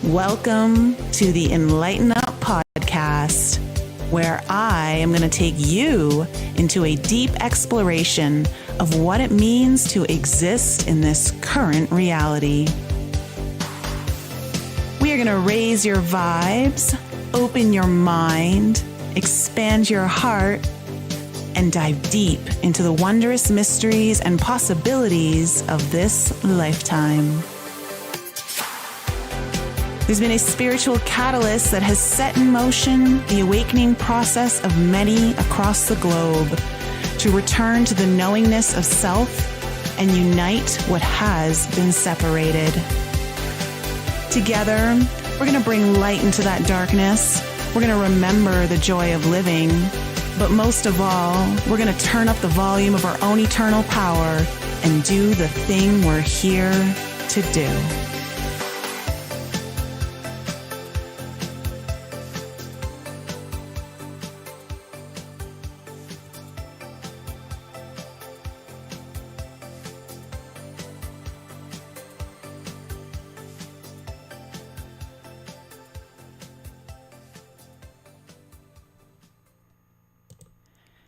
Welcome to the Enlighten Up podcast, where I am going to take you into a deep exploration of what it means to exist in this current reality. We are going to raise your vibes, open your mind, expand your heart, and dive deep into the wondrous mysteries and possibilities of this lifetime. There's been a spiritual catalyst that has set in motion the awakening process of many across the globe to return to the knowingness of self and unite what has been separated. Together, we're going to bring light into that darkness. We're going to remember the joy of living. But most of all, we're going to turn up the volume of our own eternal power and do the thing we're here to do.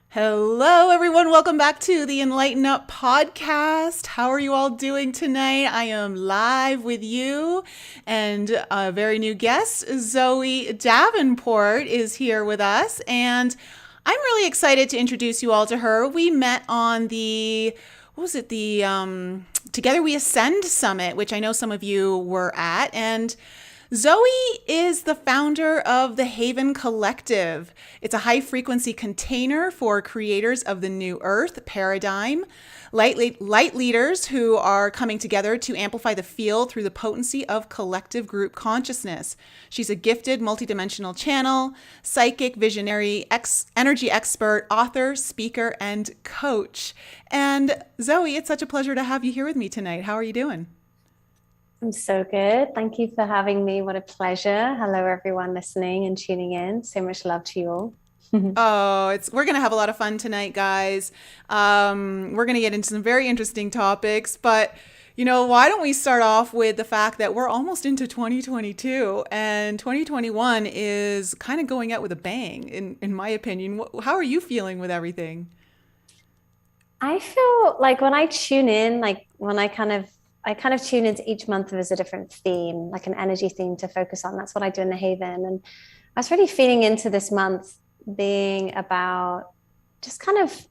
Hello, everyone. Welcome back to the Enlighten Up podcast. How are you all doing tonight? I am live with you, and a very new guest, Zoe Davenport, is here with us, and I'm really excited to introduce you all to her. We met on the Together We Ascend Summit, which I know some of you were at, and Zoe is the founder of the Haven Collective. It's a high-frequency container for creators of the New Earth paradigm, light leaders who are coming together to amplify the field through the potency of collective group consciousness. She's a gifted multidimensional channel, psychic, visionary, energy expert, author, speaker, and coach. And Zoe, it's such a pleasure to have you here with me tonight. How are you doing? I'm so good. Thank you for having me. What a pleasure. Hello, everyone listening and tuning in. So much love to you all. We're going to have a lot of fun tonight, guys. We're going to get into some very interesting topics, but why don't we start off with the fact that we're almost into 2022 and 2021 is kind of going out with a bang, in my opinion. How are you feeling with everything? I feel like when I tune in, I kind of tune into each month as a different theme, like an energy theme to focus on. That's what I do in the Haven. And I was really feeling into this month being about just kind of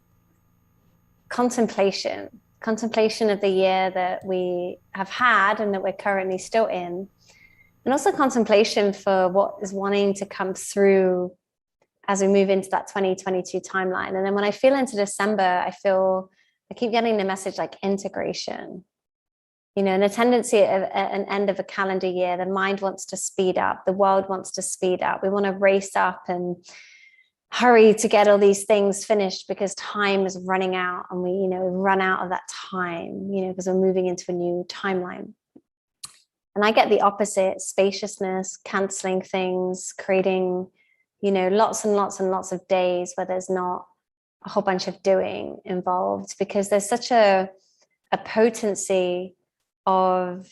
contemplation of the year that we have had and that we're currently still in. And also contemplation for what is wanting to come through as we move into that 2022 timeline. And then when I feel into December, I keep getting the message like integration. And a tendency at an end of a calendar year, the mind wants to speed up, the world wants to speed up. We want to race up and hurry to get all these things finished because time is running out, and we run out of that time, because we're moving into a new timeline. And I get the opposite: spaciousness, canceling things, creating, lots and lots and lots of days where there's not a whole bunch of doing involved, because there's such a potency of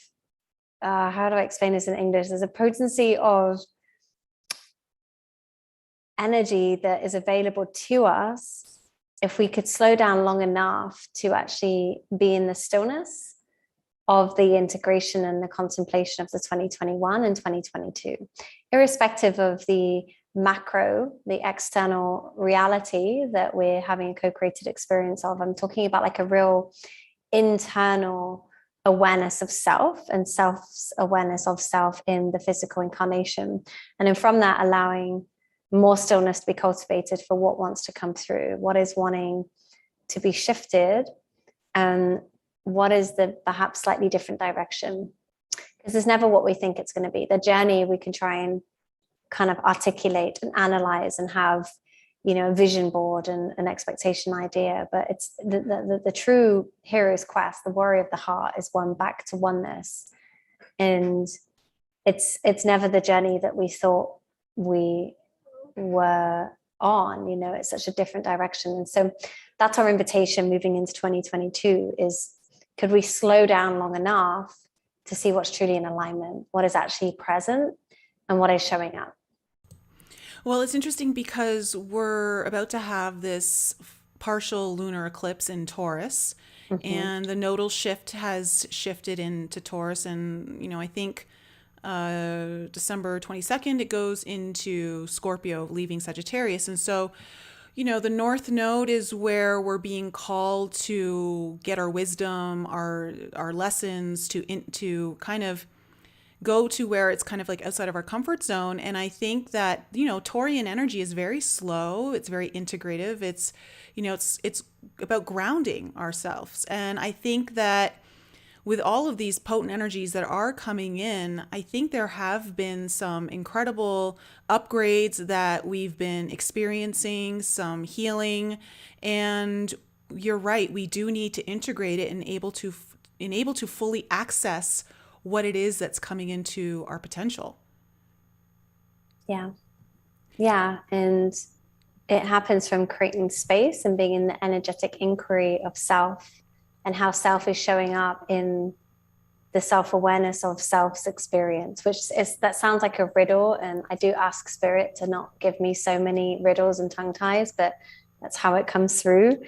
how do I explain this in English? There's a potency of energy that is available to us if we could slow down long enough to actually be in the stillness of the integration and the contemplation of the 2021 and 2022, irrespective of the macro, the external reality that we're having a co-created experience of. I'm talking about like a real internal awareness of self and self-awareness of self in the physical incarnation. And then from that, allowing more stillness to be cultivated for what wants to come through, what is wanting to be shifted, and what is the perhaps slightly different direction. Because it's never what we think it's going to be. The journey we can try and kind of articulate and analyze and have a vision board and an expectation idea, but it's the true hero's quest, the warrior of the heart, is one back to oneness. And it's never the journey that we thought we were on. It's such a different direction. And so that's our invitation moving into 2022 is, could we slow down long enough to see what's truly in alignment, what is actually present, and what is showing up. Well, it's interesting because we're about to have this partial lunar eclipse in Taurus, Mm-hmm. and the nodal shift has shifted into Taurus. And, I think December 22nd, it goes into Scorpio, leaving Sagittarius. And so, the North Node is where we're being called to get our wisdom, our lessons, to kind of go to where it's kind of like outside of our comfort zone. And I think that, Taurian energy is very slow. It's very integrative. It's about grounding ourselves. And I think that with all of these potent energies that are coming in, I think there have been some incredible upgrades that we've been experiencing, some healing. And you're right, we do need to integrate it and able to fully access what it is that's coming into our potential. Yeah. Yeah. And it happens from creating space and being in the energetic inquiry of self and how self is showing up in the self-awareness of self's experience, that sounds like a riddle. And I do ask spirit to not give me so many riddles and tongue ties, but that's how it comes through.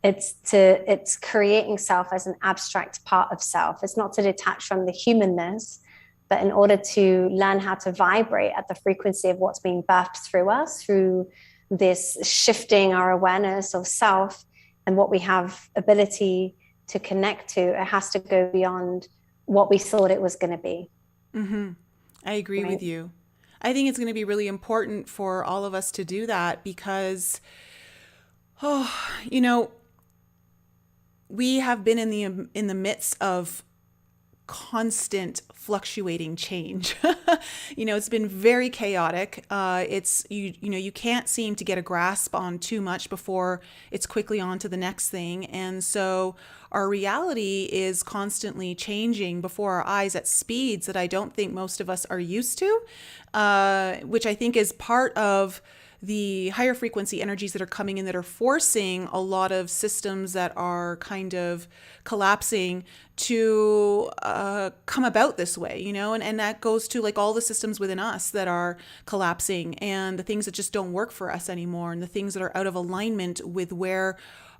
It's creating self as an abstract part of self. It's not to detach from the humanness, but in order to learn how to vibrate at the frequency of what's being birthed through us, through this shifting our awareness of self and what we have ability to connect to, it has to go beyond what we thought it was going to be. Mm-hmm. I agree with you. I think it's going to be really important for all of us to do that because, we have been in the midst of constant fluctuating change. It's been very chaotic. It's you can't seem to get a grasp on too much before it's quickly on to the next thing. And so our reality is constantly changing before our eyes at speeds that I don't think most of us are used to, which I think is part of the higher frequency energies that are coming in that are forcing a lot of systems that are kind of collapsing to come about this way, and that goes to like all the systems within us that are collapsing and the things that just don't work for us anymore and the things that are out of alignment with where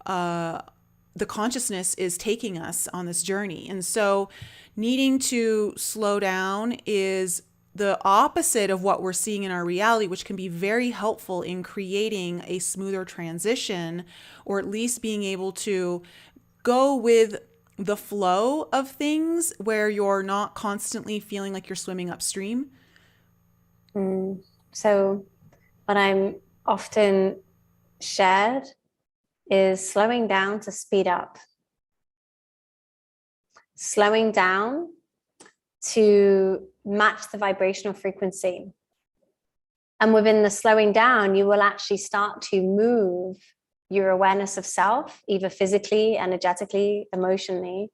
the consciousness is taking us on this journey. And so needing to slow down is the opposite of what we're seeing in our reality, which can be very helpful in creating a smoother transition, or at least being able to go with the flow of things where you're not constantly feeling like you're swimming upstream. So what I'm often shared is slowing down to speed up. Slowing down to match the vibrational frequency. And within the slowing down, you will actually start to move your awareness of self, either physically, energetically, emotionally,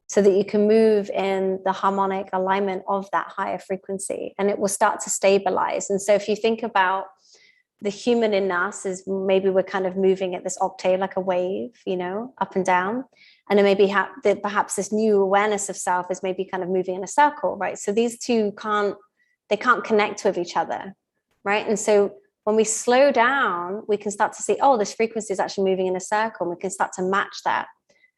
so that you can move in the harmonic alignment of that higher frequency, and it will start to stabilize. And so if you think about the human in us, is maybe we're kind of moving at this octave like a wave, up and down. And then maybe perhaps this new awareness of self is maybe kind of moving in a circle, right? So these two can't connect with each other, right? And so when we slow down, we can start to see, oh, this frequency is actually moving in a circle, and we can start to match that.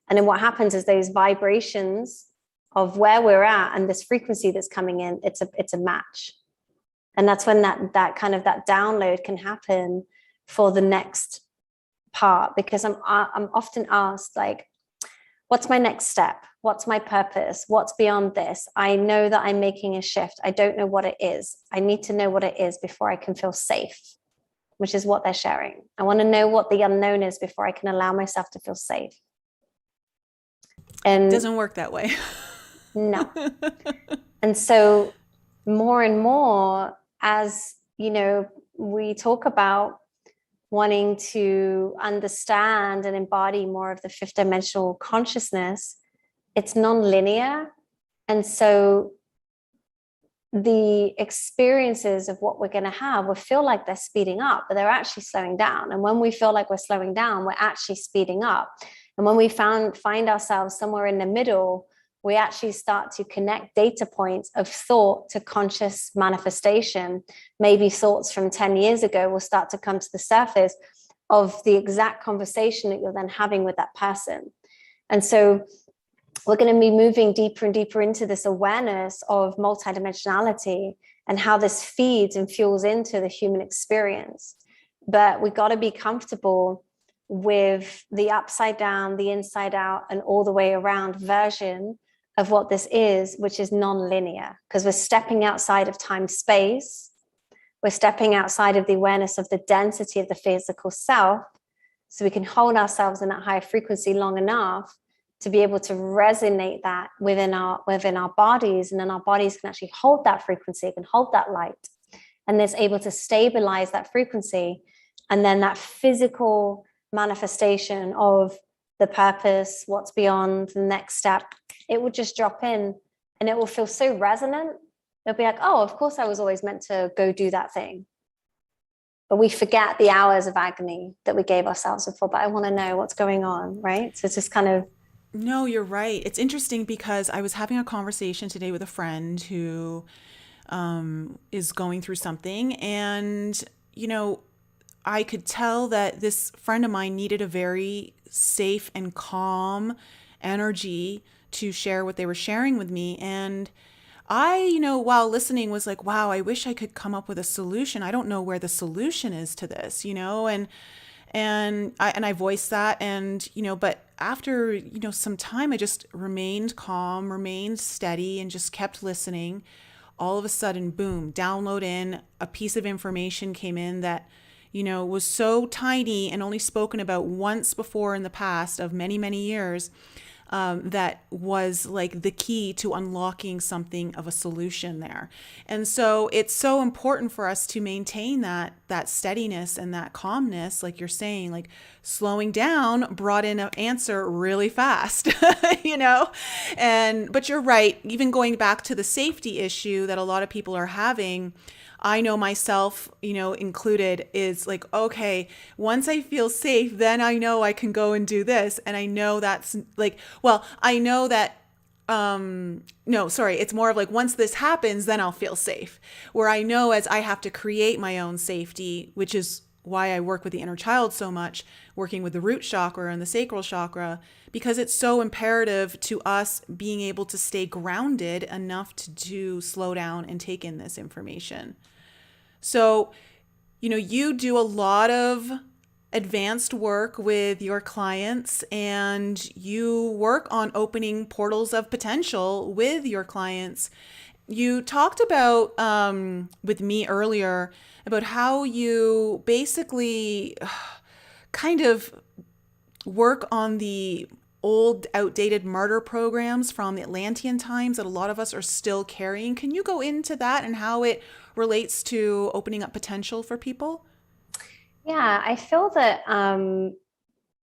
And then what happens is those vibrations of where we're at and this frequency that's coming in, it's a match. And that's when that kind of that download can happen for the next part, because I'm often asked, like, what's my next step? What's my purpose? What's beyond this? I know that I'm making a shift. I don't know what it is. I need to know what it is before I can feel safe, which is what they're sharing. I want to know what the unknown is before I can allow myself to feel safe. And it doesn't work that way. No. And so more and more, as we talk about wanting to understand and embody more of the fifth dimensional consciousness, it's non-linear. And so the experiences of what we're going to have will feel like they're speeding up, but they're actually slowing down. And when we feel like we're slowing down, we're actually speeding up. And when we find ourselves somewhere in the middle we actually start to connect data points of thought to conscious manifestation. Maybe thoughts from 10 years ago will start to come to the surface of the exact conversation that you're then having with that person. And so we're going to be moving deeper and deeper into this awareness of multidimensionality and how this feeds and fuels into the human experience. But we've got to be comfortable with the upside down, the inside out, and all the way around version of what this is, which is non-linear, because we're stepping outside of time space. We're stepping outside of the awareness of the density of the physical self, so we can hold ourselves in that higher frequency long enough to be able to resonate that within our bodies, and then our bodies can actually hold that frequency, can hold that light, and it's able to stabilize that frequency. And then that physical manifestation of the purpose, what's beyond, the next step, it will just drop in, and it will feel so resonant. It'll be like, oh, of course I was always meant to go do that thing. But we forget the hours of agony that we gave ourselves before. But I want to know what's going on, right? So it's just kind of... No, you're right. It's interesting because I was having a conversation today with a friend who is going through something. And, you know, I could tell that this friend of mine needed a very safe and calm energy to share what they were sharing with me. And I, you know, while listening was like, wow, I wish I could come up with a solution. I don't know where the solution is to this, you know, and I voiced that, and, you know, but after, you know, some time, I just remained calm, remained steady, and just kept listening. All of a sudden, boom, download in, a piece of information came in that, you know, was so tiny and only spoken about once before in the past of many, many years, that was like the key to unlocking something of a solution there. And so it's so important for us to maintain that steadiness and that calmness, like you're saying, like slowing down brought in an answer really fast, you know? But you're right, even going back to the safety issue that a lot of people are having, I know myself, you know, included, is like, okay, once I feel safe, then I know I can go and do this. And I know that's like, well, I know that, no, sorry, it's more of like, once this happens, then I'll feel safe. Where I know as I have to create my own safety, which is why I work with the inner child so much, working with the root chakra and the sacral chakra, because it's so imperative to us being able to stay grounded enough to slow down and take in this information. So, you know, you do a lot of advanced work with your clients, and you work on opening portals of potential with your clients. You talked about with me earlier about how you basically kind of work on the old, outdated martyr programs from the Atlantean times that a lot of us are still carrying. Can you go into that and how it relates to opening up potential for people? Yeah, I feel that,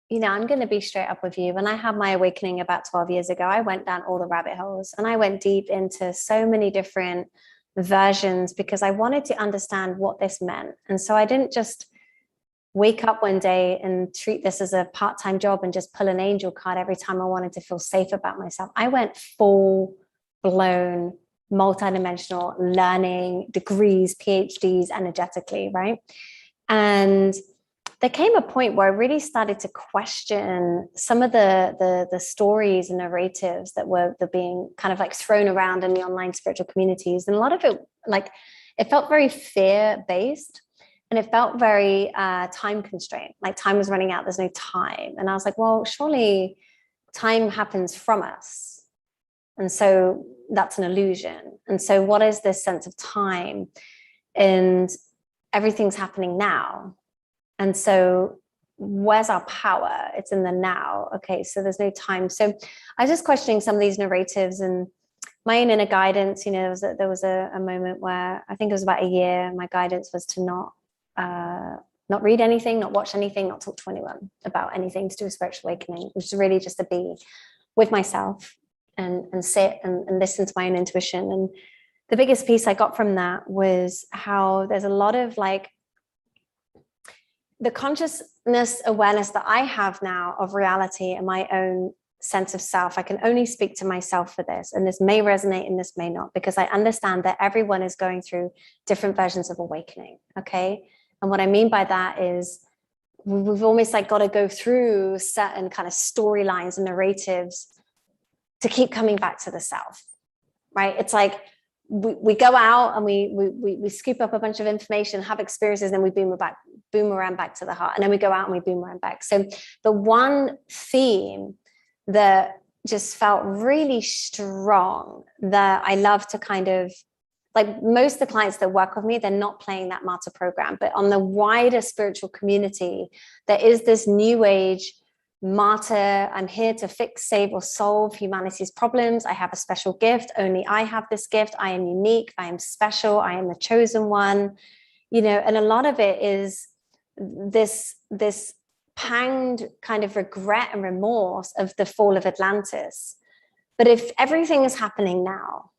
you know, I'm going to be straight up with you. When I had my awakening about 12 years ago, I went down all the rabbit holes, and I went deep into so many different versions because I wanted to understand what this meant. And so I didn't just wake up one day and treat this as a part-time job and just pull an angel card every time I wanted to feel safe about myself. I went full blown multidimensional learning, degrees, PhDs, energetically, right? And there came a point where I really started to question some of the stories and narratives that were being kind of like thrown around in the online spiritual communities. And a lot of it, like, it felt very fear-based, and it felt very time constrained, like time was running out, there's no time. And I was like, well, surely time happens from us. And so that's an illusion. And so what is this sense of time? And everything's happening now. And so where's our power? It's in the now. Okay, so there's no time. So I was just questioning some of these narratives and my own inner guidance. You know, there was a moment where I think it was about a year, my guidance was to not read anything, not watch anything, not talk to anyone about anything to do with spiritual awakening, which is really just to be with myself and sit and listen to my own intuition. And the biggest piece I got from that was how there's a lot of like the consciousness awareness that I have now of reality and my own sense of self. I can only speak to myself for this, and this may resonate and this may not, because I understand that everyone is going through different versions of awakening. Okay. And what I mean by that is we've almost like got to go through certain kind of storylines and narratives to keep coming back to the self, right? It's like we go out and we scoop up a bunch of information, have experiences, and then we boomerang back to the heart, and then we go out and we boomerang back. So the one theme that just felt really strong that I love to kind of, like, most of the clients that work with me, they're not playing that Martyr program, but on the wider spiritual community, there is this new age Martyr. I'm here to fix, save, or solve humanity's problems. I have a special gift. Only I have this gift. I am unique. I am special. I am the chosen one. You know, and a lot of it is this panged kind of regret and remorse of the fall of Atlantis. But if everything is happening now,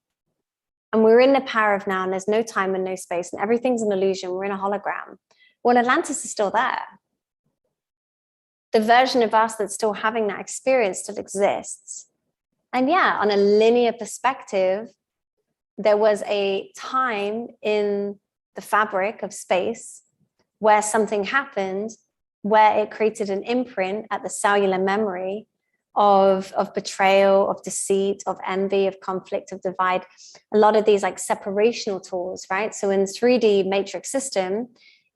and we're in the power of now, and there's no time and no space, and everything's an illusion, we're in a hologram, well, Atlantis is still there. The version of us that's still having that experience still exists. And yeah, on a linear perspective, there was a time in the fabric of space where something happened, where it created an imprint at the cellular memory of betrayal, of deceit, of envy, of conflict, of divide. A lot of these like separational tools, right? So in 3D matrix system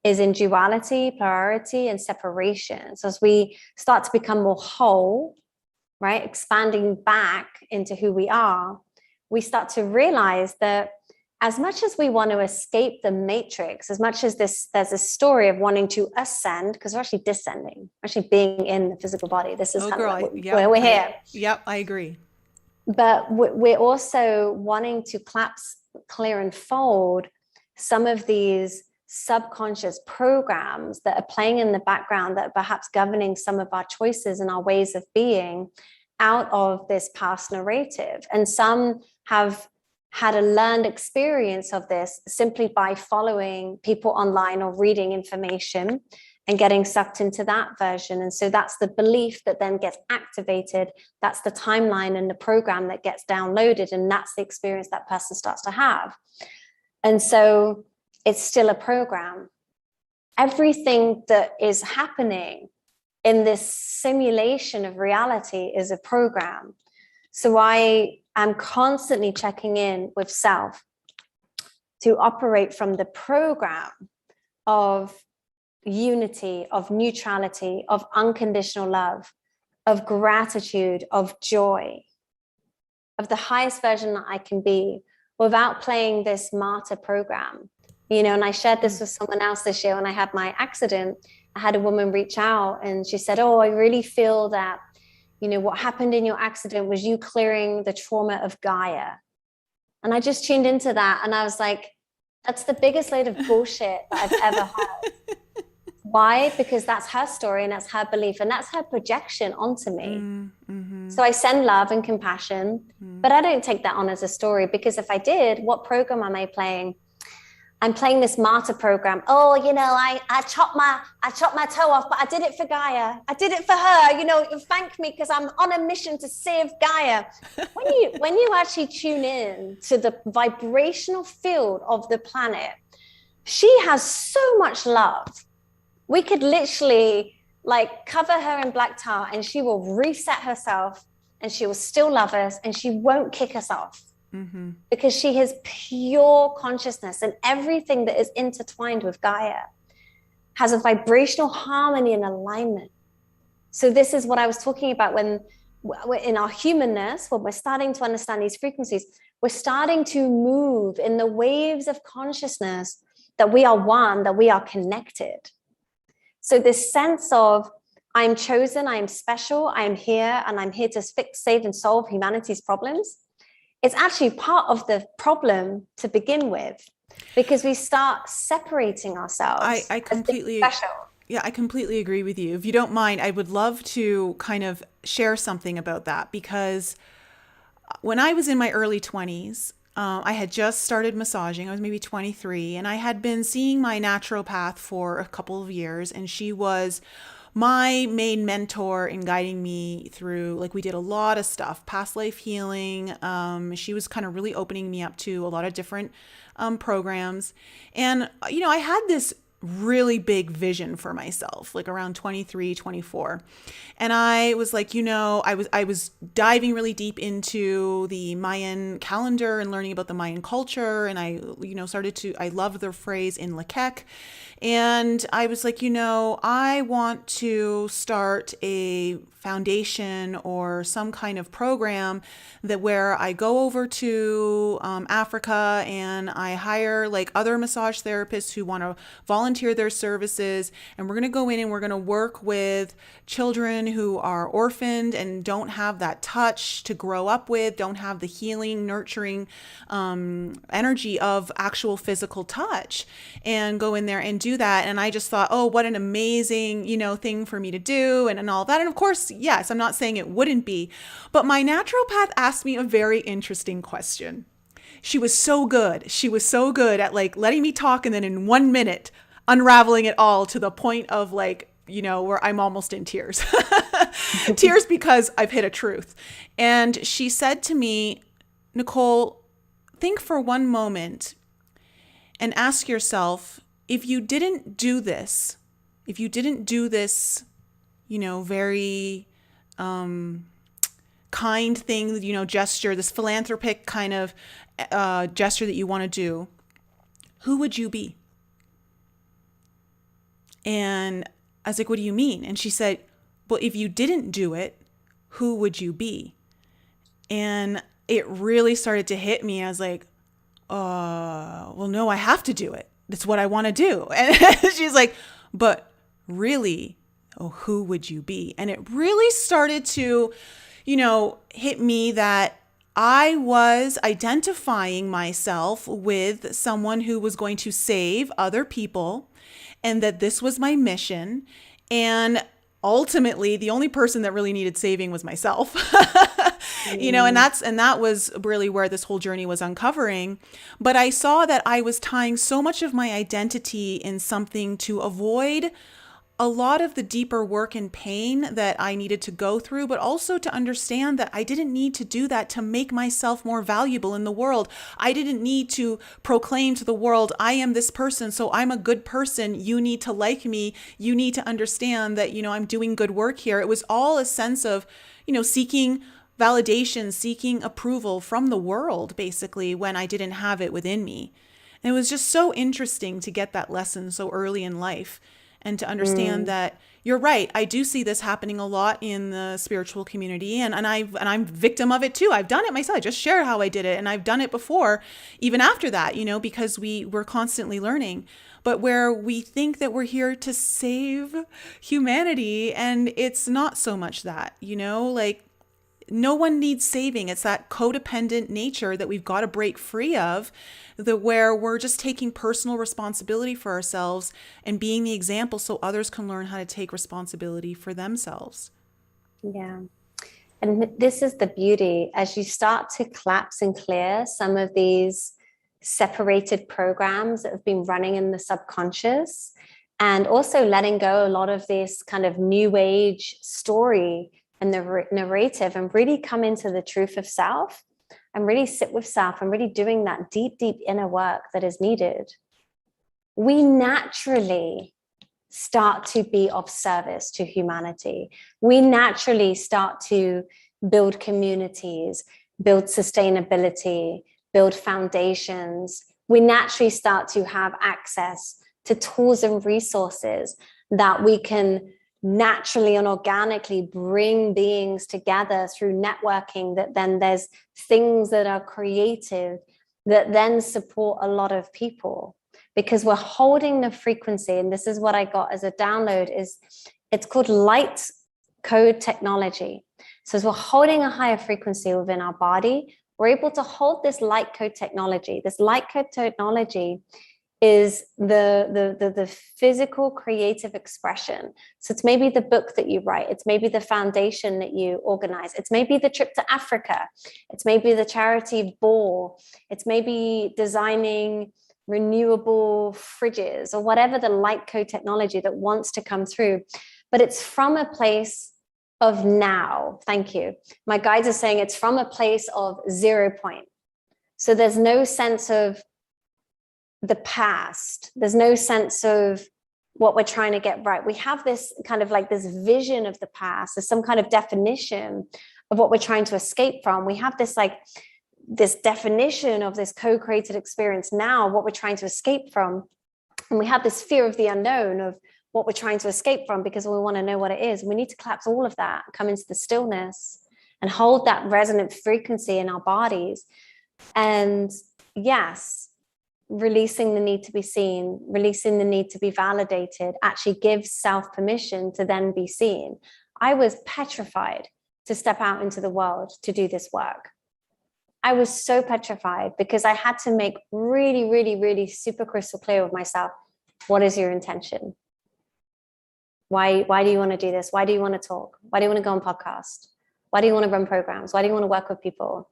is in duality, polarity, and separation. So as we start to become more whole, right, expanding back into who we are, we start to realize that as much as we want to escape the matrix, as much as there's a story of wanting to ascend, because we're actually descending, we're actually being in the physical body. This is where we're here. Yep, I agree. But we're also wanting to collapse, clear, and fold some of these subconscious programs that are playing in the background, that are perhaps governing some of our choices and our ways of being out of this past narrative. And some have had a learned experience of this simply by following people online or reading information and getting sucked into that version. And so that's the belief that then gets activated. That's the timeline and the program that gets downloaded. And that's the experience that person starts to have. And so it's still a program. Everything that is happening in this simulation of reality is a program. So I am constantly checking in with self to operate from the program of unity, of neutrality, of unconditional love, of gratitude, of joy, of the highest version that I can be, without playing this martyr program. You know, and I shared this with someone else this year when I had my accident. I had a woman reach out and she said, "Oh, I really feel that, you know, what happened in your accident was you clearing the trauma of Gaia." And I just tuned into that and I was like, that's the biggest load of bullshit that I've ever heard. Why? Because that's her story and that's her belief and that's her projection onto me. Mm-hmm. So I send love and compassion, but I don't take that on as a story, because if I did, what program am I playing? I'm playing this martyr program. Oh, you know, I chopped my toe off, but I did it for Gaia. I did it for her. You know, thank me because I'm on a mission to save Gaia. When you actually tune in to the vibrational field of the planet, she has so much love. We could literally like cover her in black tar and she will reset herself and she will still love us and she won't kick us off. Mm-hmm. Because she has pure consciousness, and everything that is intertwined with Gaia has a vibrational harmony and alignment. So this is what I was talking about when we're in our humanness, when we're starting to understand these frequencies, we're starting to move in the waves of consciousness that we are one, that we are connected. So this sense of I'm chosen, I am special, I am here, and I'm here to fix, save, and solve humanity's problems. It's actually part of the problem to begin with, because we start separating ourselves. I completely agree with you. If you don't mind, I would love to kind of share something about that, because when I was in my early 20s, I had just started massaging. I was maybe 23, and I had been seeing my naturopath for a couple of years, and she was my main mentor in guiding me through, like, we did a lot of stuff, past life healing. She was kind of really opening me up to a lot of different programs. And, I had this really big vision for myself, like around 23, 24. And I was like, I was diving really deep into the Mayan calendar and learning about the Mayan culture. And I, I love the phrase in Lakek. And I was like, I want to start a foundation or some kind of program that where I go over to Africa and I hire like other massage therapists who want to volunteer their services. And we're going to go in and we're going to work with children who are orphaned and don't have that touch to grow up with, don't have the healing, nurturing energy of actual physical touch, and go in there and do that. And I just thought, oh, what an amazing, thing for me to do and all that. And of course, yes, I'm not saying it wouldn't be, but my naturopath asked me a very interesting question. She was so good. She was so good at like letting me talk and then in 1 minute unraveling it all to the point of like, where I'm almost in tears. Tears because I've hit a truth. And she said to me, Nicole, think for one moment and ask yourself, if you didn't do this, very kind thing, gesture, this philanthropic kind of gesture that you want to do, who would you be? And I was like, what do you mean? And she said, well, if you didn't do it, who would you be? And it really started to hit me. I was like, well, no, I have to do it. That's what I want to do. And she's like, but really, who would you be? And it really started to, hit me that I was identifying myself with someone who was going to save other people and that this was my mission. And ultimately, the only person that really needed saving was myself. And that was really where this whole journey was uncovering. But I saw that I was tying so much of my identity in something to avoid a lot of the deeper work and pain that I needed to go through, but also to understand that I didn't need to do that to make myself more valuable in the world. I didn't need to proclaim to the world, I am this person, so I'm a good person. You need to like me. You need to understand that, I'm doing good work here. It was all a sense of, seeking validation, seeking approval from the world, basically, when I didn't have it within me. And it was just so interesting to get that lesson so early in life. And to understand that you're right. I do see this happening a lot in the spiritual community, and I'm victim of it too. I've done it myself. I just shared how I did it, and I've done it before, even after that, because we're constantly learning. But where we think that we're here to save humanity, and it's not so much that, like no one needs saving. It's that codependent nature that we've got to break free of, where we're just taking personal responsibility for ourselves and being the example so others can learn how to take responsibility for themselves. Yeah. And this is the beauty. As you start to collapse and clear some of these separated programs that have been running in the subconscious, and also letting go a lot of this kind of new age story and the narrative, and really come into the truth of self and really sit with self and really doing that deep, deep inner work that is needed, we naturally start to be of service to humanity. We naturally start to build communities, build sustainability, build foundations. We naturally start to have access to tools and resources that we can naturally and organically bring beings together through networking, that then there's things that are creative that then support a lot of people, because we're holding the frequency. And this is what I got as a download, is it's called light code technology. So as we're holding a higher frequency within our body, we're able to hold this light code technology. This light code technology is the physical creative expression. So it's maybe the book that you write, it's maybe the foundation that you organize, it's maybe the trip to Africa, it's maybe the charity ball, it's maybe designing renewable fridges, or whatever the light code technology that wants to come through. but it's from a place of now. Thank you. My guides are saying it's from a place of 0 point. So there's no sense of the past. There's no sense of what we're trying to get right. We have this kind of like this vision of the past. There's some kind of definition of what we're trying to escape from. We have this like this definition of this co-created experience now, what we're trying to escape from. And we have this fear of the unknown, of what we're trying to escape from, because we want to know what it is. We need to collapse all of that, come into the stillness and hold that resonant frequency in our bodies. And yes, releasing the need to be seen, releasing the need to be validated, actually gives self permission to then be seen. I was petrified to step out into the world to do this work. I was so petrified because I had to make really, really, really super crystal clear with myself. What is your intention? Why do you want to do this? Why do you want to talk? Why do you want to go on podcast? Why do you want to run programs? Why do you want to work with people?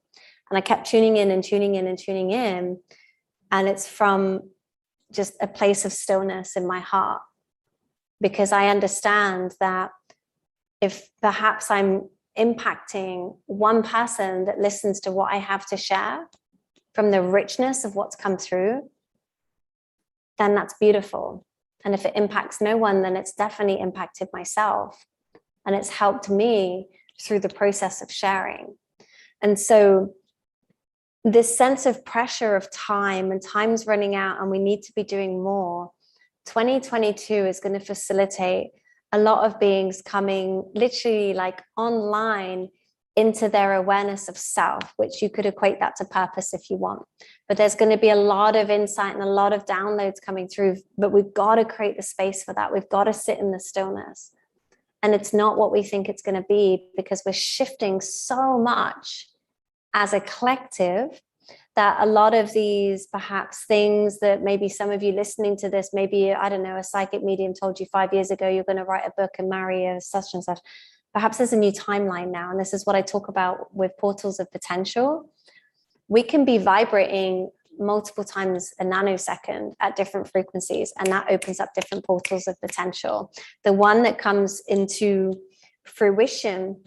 And I kept tuning in and tuning in and tuning in. And it's from just a place of stillness in my heart, because I understand that if perhaps I'm impacting one person that listens to what I have to share from the richness of what's come through, then that's beautiful. And if it impacts no one, then it's definitely impacted myself. And it's helped me through the process of sharing. And so this sense of pressure of time, and time's running out and we need to be doing more, 2022 is going to facilitate a lot of beings coming literally like online into their awareness of self, which you could equate that to purpose if you want. But there's going to be a lot of insight and a lot of downloads coming through, but we've got to create the space for that. We've got to sit in the stillness. And it's not what we think it's going to be, because we're shifting so much as a collective that a lot of these perhaps things that maybe some of you listening to this, maybe, I don't know, a psychic medium told you 5 years ago, you're going to write a book and marry a such and such. Perhaps there's a new timeline now. And this is what I talk about with portals of potential. We can be vibrating multiple times a nanosecond at different frequencies, and that opens up different portals of potential. The one that comes into fruition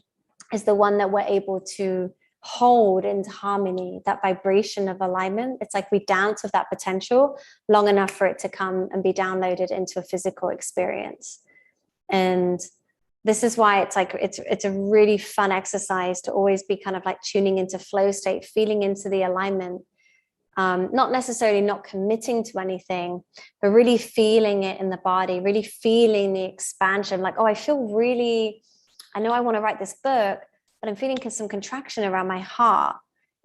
is the one that we're able to hold into harmony, that vibration of alignment. It's like we dance with that potential long enough for it to come and be downloaded into a physical experience. And this is why it's like it's a really fun exercise to always be kind of like tuning into flow state, feeling into the alignment, not necessarily not committing to anything, but really feeling it in the body, really feeling the expansion. Like, oh, I know I want to write this book, but I'm feeling some contraction around my heart.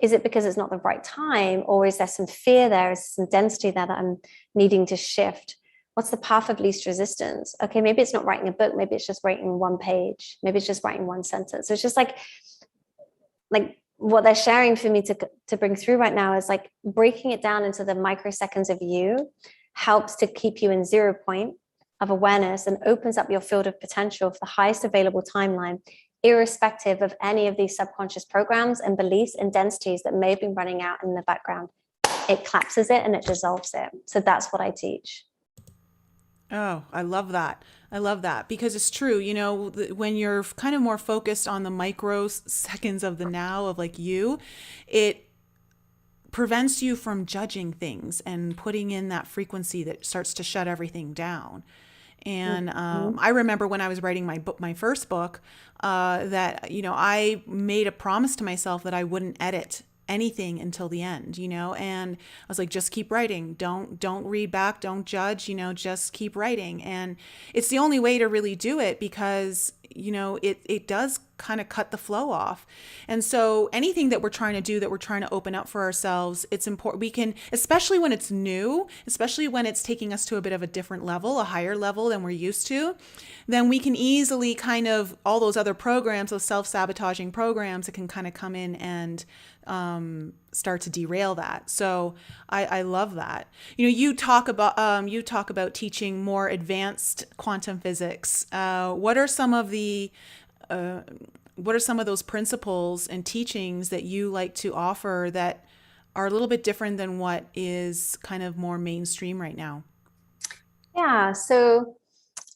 Is it because it's not the right time? Or is there some fear there? Is some density there that I'm needing to shift? What's the path of least resistance? Okay, maybe it's not writing a book. Maybe it's just writing one page. Maybe it's just writing one sentence. So it's just like what they're sharing for me to bring through right now is like breaking it down into the microseconds of you helps to keep you in 0 point of awareness and opens up your field of potential for the highest available timeline, irrespective of any of these subconscious programs and beliefs and densities that may have been running out in the background. It collapses it and it dissolves it. So that's what I teach. Oh, I love that. I love that because it's true. You know, when you're kind of more focused on the microseconds of the now of like you, it prevents you from judging things and putting in that frequency that starts to shut everything down. And I remember when I was writing my first book, that, you know, I made a promise to myself that I wouldn't edit anything until the end, you know, and I was like, just keep writing. Don't read back. Don't judge, you know, just keep writing. And it's the only way to really do it because, you know, it does kind of cut the flow off. And so anything that we're trying to do, that we're trying to open up for ourselves, it's important. We can, especially when it's new, especially when it's taking us to a bit of a different level, a higher level than we're used to, then we can easily kind of, all those other programs, those self-sabotaging programs that can kind of come in and start to derail that. So I love that. You know, you talk about teaching more advanced quantum physics. What are some of those principles and teachings that you like to offer that are a little bit different than what is kind of more mainstream right now? Yeah. So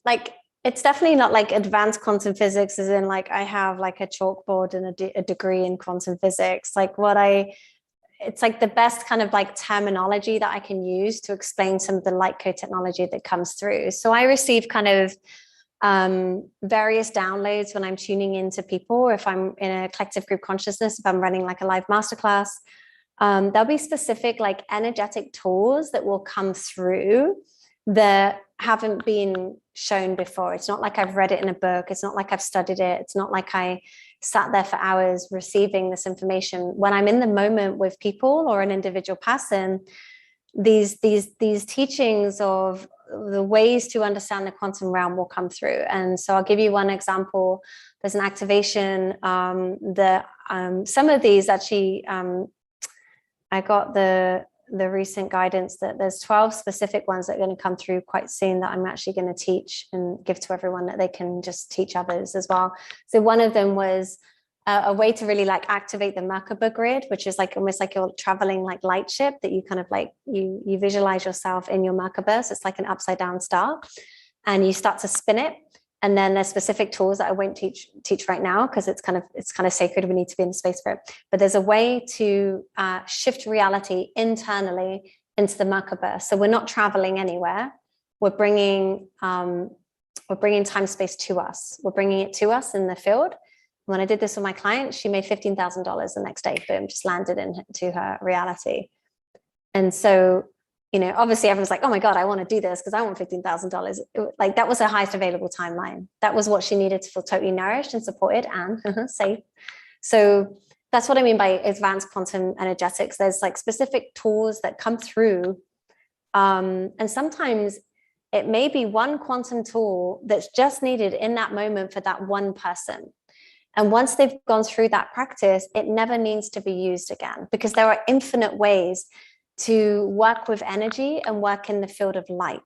like It's definitely not like advanced quantum physics, as in like I have like a chalkboard and a degree in quantum physics. Like it's like the best kind of like terminology that I can use to explain some of the light code technology that comes through. So I receive kind of various downloads when I'm tuning into people, if I'm in a collective group consciousness, if I'm running like a live masterclass. There'll be specific like energetic tools that will come through that haven't been shown before. It's not like I've read it in a book. It's not like I've studied it. It's not like I sat there for hours receiving this information. When I'm in the moment with people or an individual person, these teachings of the ways to understand the quantum realm will come through. And so I'll give you one example. There's an activation that some of these actually, I got the recent guidance that there's 12 specific ones that are going to come through quite soon that I'm actually going to teach and give to everyone that they can just teach others as well. So one of them was a way to really like activate the Merkaba grid, which is like almost like you're traveling like light ship, that you kind of like you visualize yourself in your Merkaba. So it's like an upside down star, and you start to spin it. And then there's specific tools that I won't teach right now because it's kind of sacred. We need to be in the space for it. But there's a way to shift reality internally into the Merkaba. So we're not traveling anywhere. We're bringing time space to us. We're bringing it to us in the field. When I did this with my client, she made $15,000 the next day. Boom, just landed into her reality. And so, obviously everyone's like, oh my God, I want to do this because I want $15,000. Like that was her highest available timeline. That was what she needed to feel totally nourished and supported and safe. So that's what I mean by advanced quantum energetics. There's like specific tools that come through. And sometimes it may be one quantum tool that's just needed in that moment for that one person. And once they've gone through that practice, it never needs to be used again, because there are infinite ways to work with energy and work in the field of light.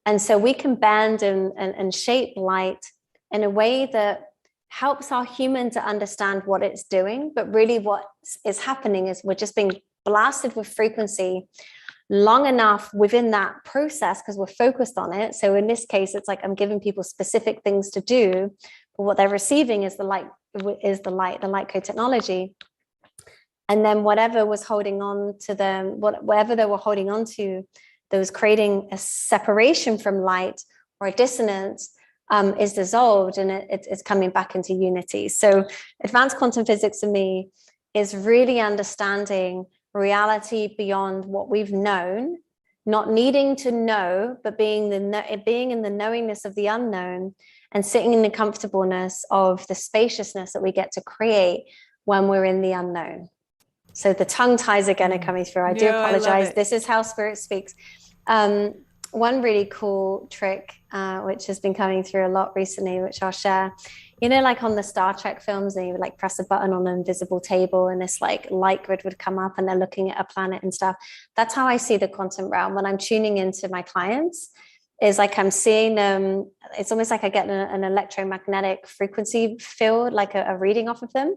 And so we can bend and shape light in a way that helps our human to understand what it's doing. But really what is happening is we're just being blasted with frequency long enough within that process because we're focused on it. So in this case, it's like I'm giving people specific things to do, but what they're receiving is the light code technology. And then whatever was holding on to them, whatever they were holding on to, that was creating a separation from light or a dissonance, is dissolved, and it's coming back into unity. So advanced quantum physics for me is really understanding reality beyond what we've known, not needing to know, but being in the knowingness of the unknown and sitting in the comfortableness of the spaciousness that we get to create when we're in the unknown. So the tongue ties again are coming through. I do apologize. This is how spirit speaks. One really cool trick, which has been coming through a lot recently, which I'll share, like on the Star Trek films, and you would like press a button on an invisible table and this like light grid would come up and they're looking at a planet and stuff. That's how I see the quantum realm when I'm tuning into my clients. Is like I'm seeing them, it's almost like I get an electromagnetic frequency field, like a reading off of them.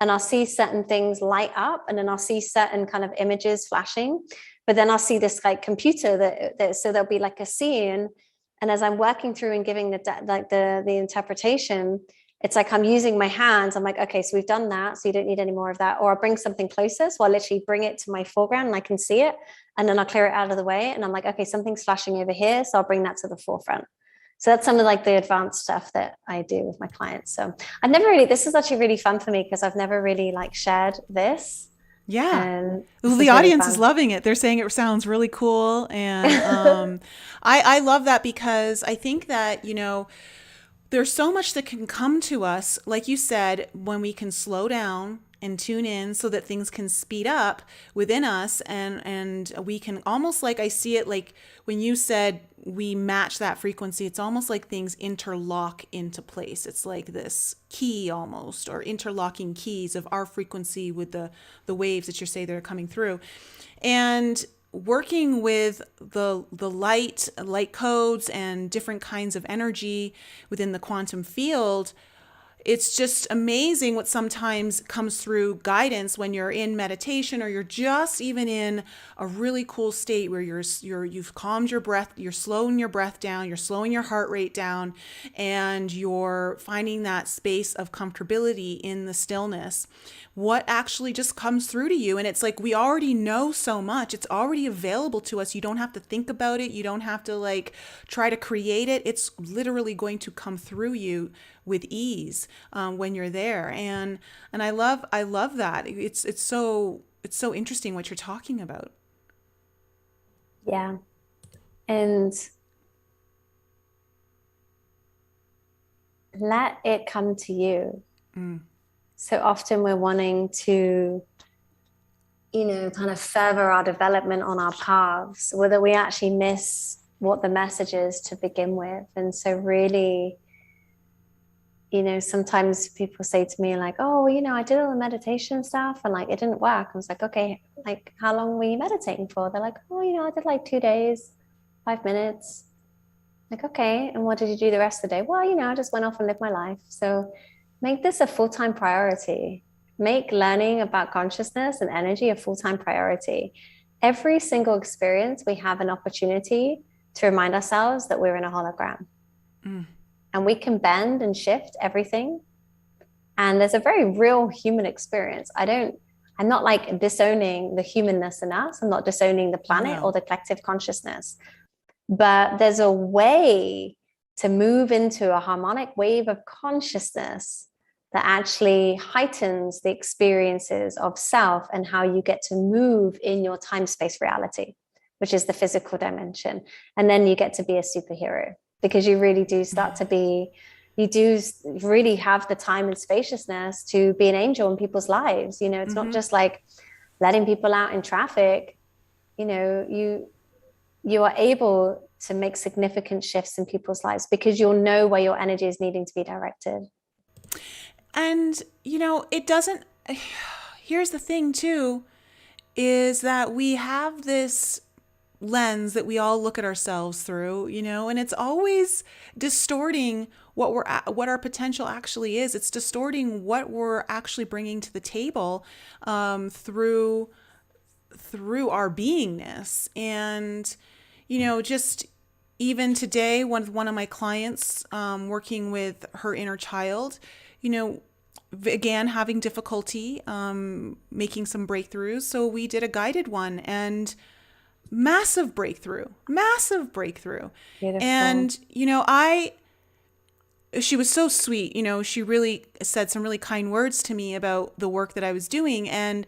And I'll see certain things light up, and then I'll see certain kind of images flashing. But then I'll see this like computer that so there'll be like a scene. And as I'm working through and giving the interpretation, it's like I'm using my hands. I'm like, okay, so we've done that. So you don't need any more of that. Or I'll bring something closer. So I'll literally bring it to my foreground and I can see it. And then I'll clear it out of the way. And I'm like, okay, something's flashing over here. So I'll bring that to the forefront. So that's some of like the advanced stuff that I do with my clients. So this is actually really fun for me because I've never really like shared this. Yeah. Well, the audience is loving it. They're saying it sounds really cool. And I love that because I think that, there's so much that can come to us, like you said, when we can slow down and tune in so that things can speed up within us. And we can almost like, I see it like when you said we match that frequency, it's almost like things interlock into place. It's like this key almost, or interlocking keys of our frequency with the waves that you say that are coming through. And working with the light codes and different kinds of energy within the quantum field, it's just amazing what sometimes comes through guidance when you're in meditation, or you're just even in a really cool state where you've calmed your breath, you're slowing your breath down, you're slowing your heart rate down, and you're finding that space of comfortability in the stillness. What actually just comes through to you? And it's like, we already know so much. It's already available to us. You don't have to think about it. You don't have to like try to create it. It's literally going to come through you with ease when you're there. And I love that. It's so interesting what you're talking about. Yeah. And let it come to you. So often we're wanting to, kind of further our development on our paths, whether we actually miss what the message is to begin with. And so really, sometimes people say to me like, oh, I did all the meditation stuff and like, it didn't work. I was like, okay, like how long were you meditating for? They're like, oh, I did like 2 days, 5 minutes. Like, okay. And what did you do the rest of the day? Well, I just went off and lived my life. So make this a full-time priority. Make learning about consciousness and energy a full-time priority. Every single experience, we have an opportunity to remind ourselves that we're in a hologram. And we can bend and shift everything. And there's a very real human experience. I'm not like disowning the humanness in us. I'm not disowning the planet or the collective consciousness. But there's a way to move into a harmonic wave of consciousness that actually heightens the experiences of self and how you get to move in your time-space reality, which is the physical dimension. And then you get to be a superhero, because you really do start to be, you do really have the time and spaciousness to be an angel in people's lives. It's not just like letting people out in traffic. You are able to make significant shifts in people's lives because you'll know where your energy is needing to be directed. And, it doesn't, here's the thing too, is that we have this lens that we all look at ourselves through, and it's always distorting what our potential actually is. It's distorting what we're actually bringing to the table through our beingness. And, just even today, one of my clients working with her inner child, again, having difficulty making some breakthroughs. So we did a guided one, and massive breakthrough. Beautiful. And, she was so sweet. She really said some really kind words to me about the work that I was doing. And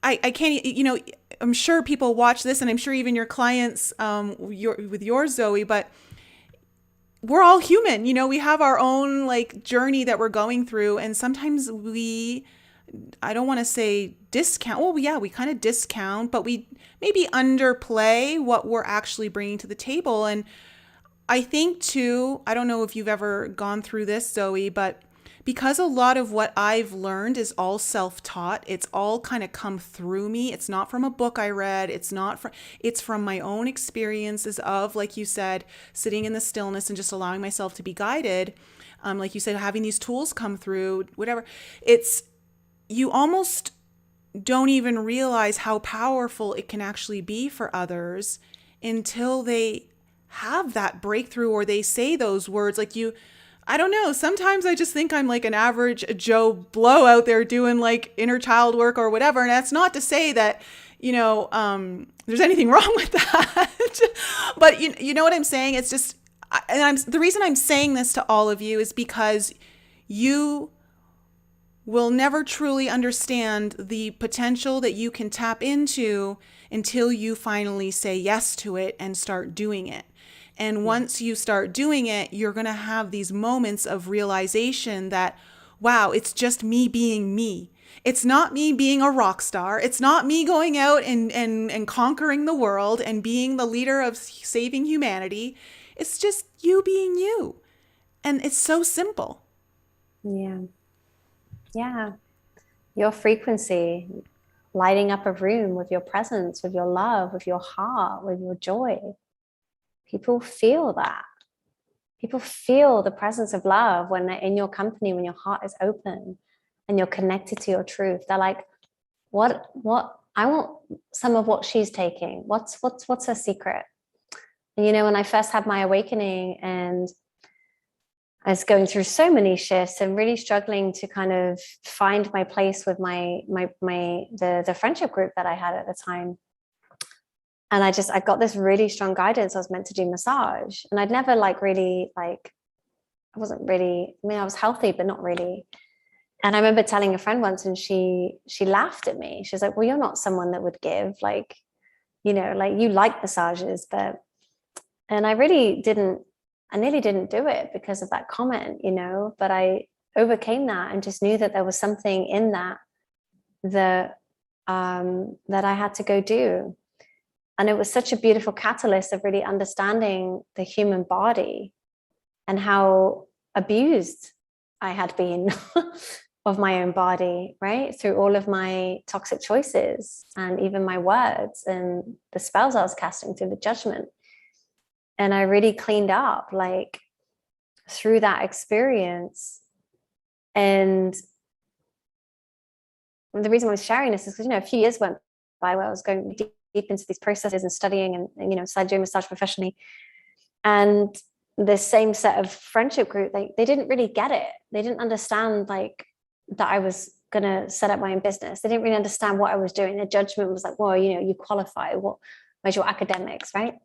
I can't, I'm sure people watch this, and I'm sure even your clients with yours, Zoe, but we're all human. We have our own like journey that we're going through. And sometimes I don't want to say discount. Well, yeah, we kind of discount, but we maybe underplay what we're actually bringing to the table. And I think too, I don't know if you've ever gone through this, Zoe, but because a lot of what I've learned is all self-taught, it's all kind of come through me. It's not from a book I read. It's from my own experiences of, like you said, sitting in the stillness and just allowing myself to be guided. Like you said, having these tools come through, whatever. You almost don't even realize how powerful it can actually be for others until they have that breakthrough or they say those words. Like I don't know. Sometimes I just think I'm like an average Joe Blow out there doing like inner child work or whatever. And that's not to say that, there's anything wrong with that. But you know what I'm saying? It's just, the reason I'm saying this to all of you is because you will never truly understand the potential that you can tap into until you finally say yes to it and start doing it. And once you start doing it, you're going to have these moments of realization that, wow, it's just me being me. It's not me being a rock star. It's not me going out and conquering the world and being the leader of saving humanity. It's just you being you. And it's so simple. Yeah. Yeah. Your frequency, lighting up a room with your presence, with your love, with your heart, with your joy. People feel that. People feel the presence of love when they're in your company, when your heart is open and you're connected to your truth. They're like, what I want some of what she's taking. What's her secret? And, when I first had my awakening and I was going through so many shifts and really struggling to kind of find my place with the friendship group that I had at the time. And I got this really strong guidance. I was meant to do massage, and I'd never I was healthy, but not really. And I remember telling a friend once, and she laughed at me. She was like, well, you're not someone that would give, you like massages, and I nearly didn't do it because of that comment, but I overcame that and just knew that there was something in that I had to go do. And it was such a beautiful catalyst of really understanding the human body and how abused I had been of my own body, right? Through all of my toxic choices and even my words and the spells I was casting through the judgment. And I really cleaned up through that experience. And the reason I was sharing this is because, a few years went by where I was going deep into these processes and studying and, started doing massage professionally. And the same set of friendship group, they didn't really get it. They didn't understand that I was going to set up my own business. They didn't really understand what I was doing. Their judgment was like, well, you qualify. Where's your academics, right?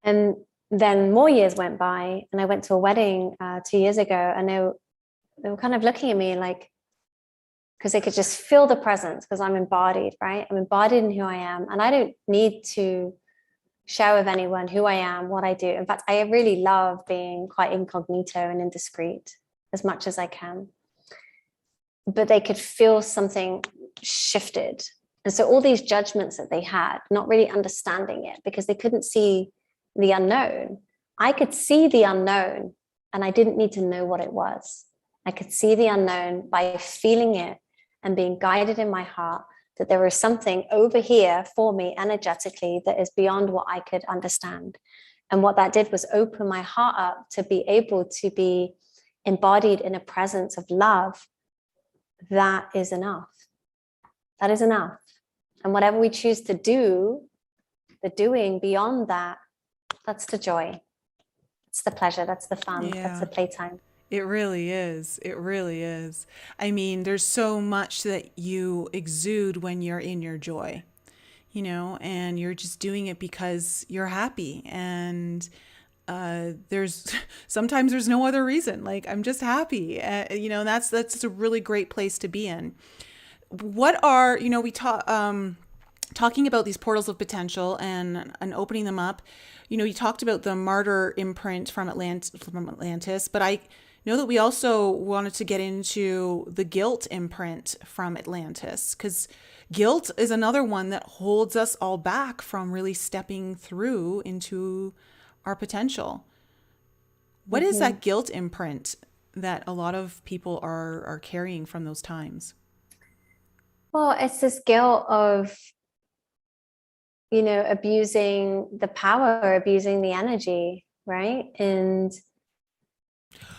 And then more years went by, and I went to a wedding 2 years ago, and they were kind of looking at me because they could just feel the presence, because I'm embodied, right? I'm embodied in who I am, and I don't need to share with anyone who I am, what I do. In fact, I really love being quite incognito and indiscreet as much as I can. But they could feel something shifted. And so all these judgments that they had, not really understanding it because they couldn't see the unknown. I could see the unknown, and I didn't need to know what it was. I could see the unknown by feeling it and being guided in my heart that there is something over here for me energetically that is beyond what I could understand. And what that did was open my heart up to be able to be embodied in a presence of love. That is enough. That is enough. And whatever we choose to do, the doing beyond that, that's the joy. It's the pleasure. That's the fun. Yeah. That's the playtime. It really is. It really is. I mean, there's so much that you exude when you're in your joy, and you're just doing it because you're happy. And sometimes there's no other reason. I'm just happy. That's a really great place to be in. What are, we talking about these portals of potential and opening them up. You talked about the martyr imprint from Atlantis, but I know that we also wanted to get into the guilt imprint from Atlantis, because guilt is another one that holds us all back from really stepping through into our potential. What is that guilt imprint that a lot of people are carrying from those times? Well, it's this guilt of, abusing the power, abusing the energy, right? And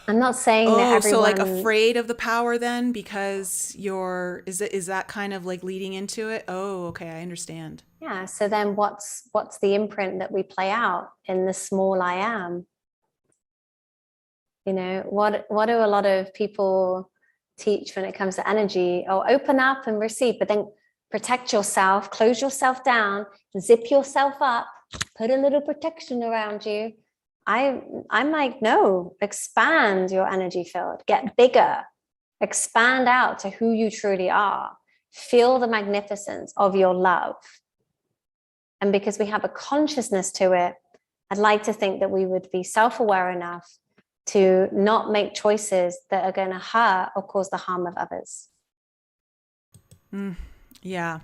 I'm not saying that everyone... so afraid of the power then, because is that kind of leading into it? Oh, okay, I understand. Yeah. So then what's the imprint that we play out in the small I am? What do a lot of people teach when it comes to energy? Oh, open up and receive, but then protect yourself, close yourself down, zip yourself up, put a little protection around you. I'm like, no, expand your energy field, get bigger, expand out to who you truly are, feel the magnificence of your love. And because we have a consciousness to it, I'd like to think that we would be self-aware enough to not make choices that are going to hurt or cause the harm of others. Yeah.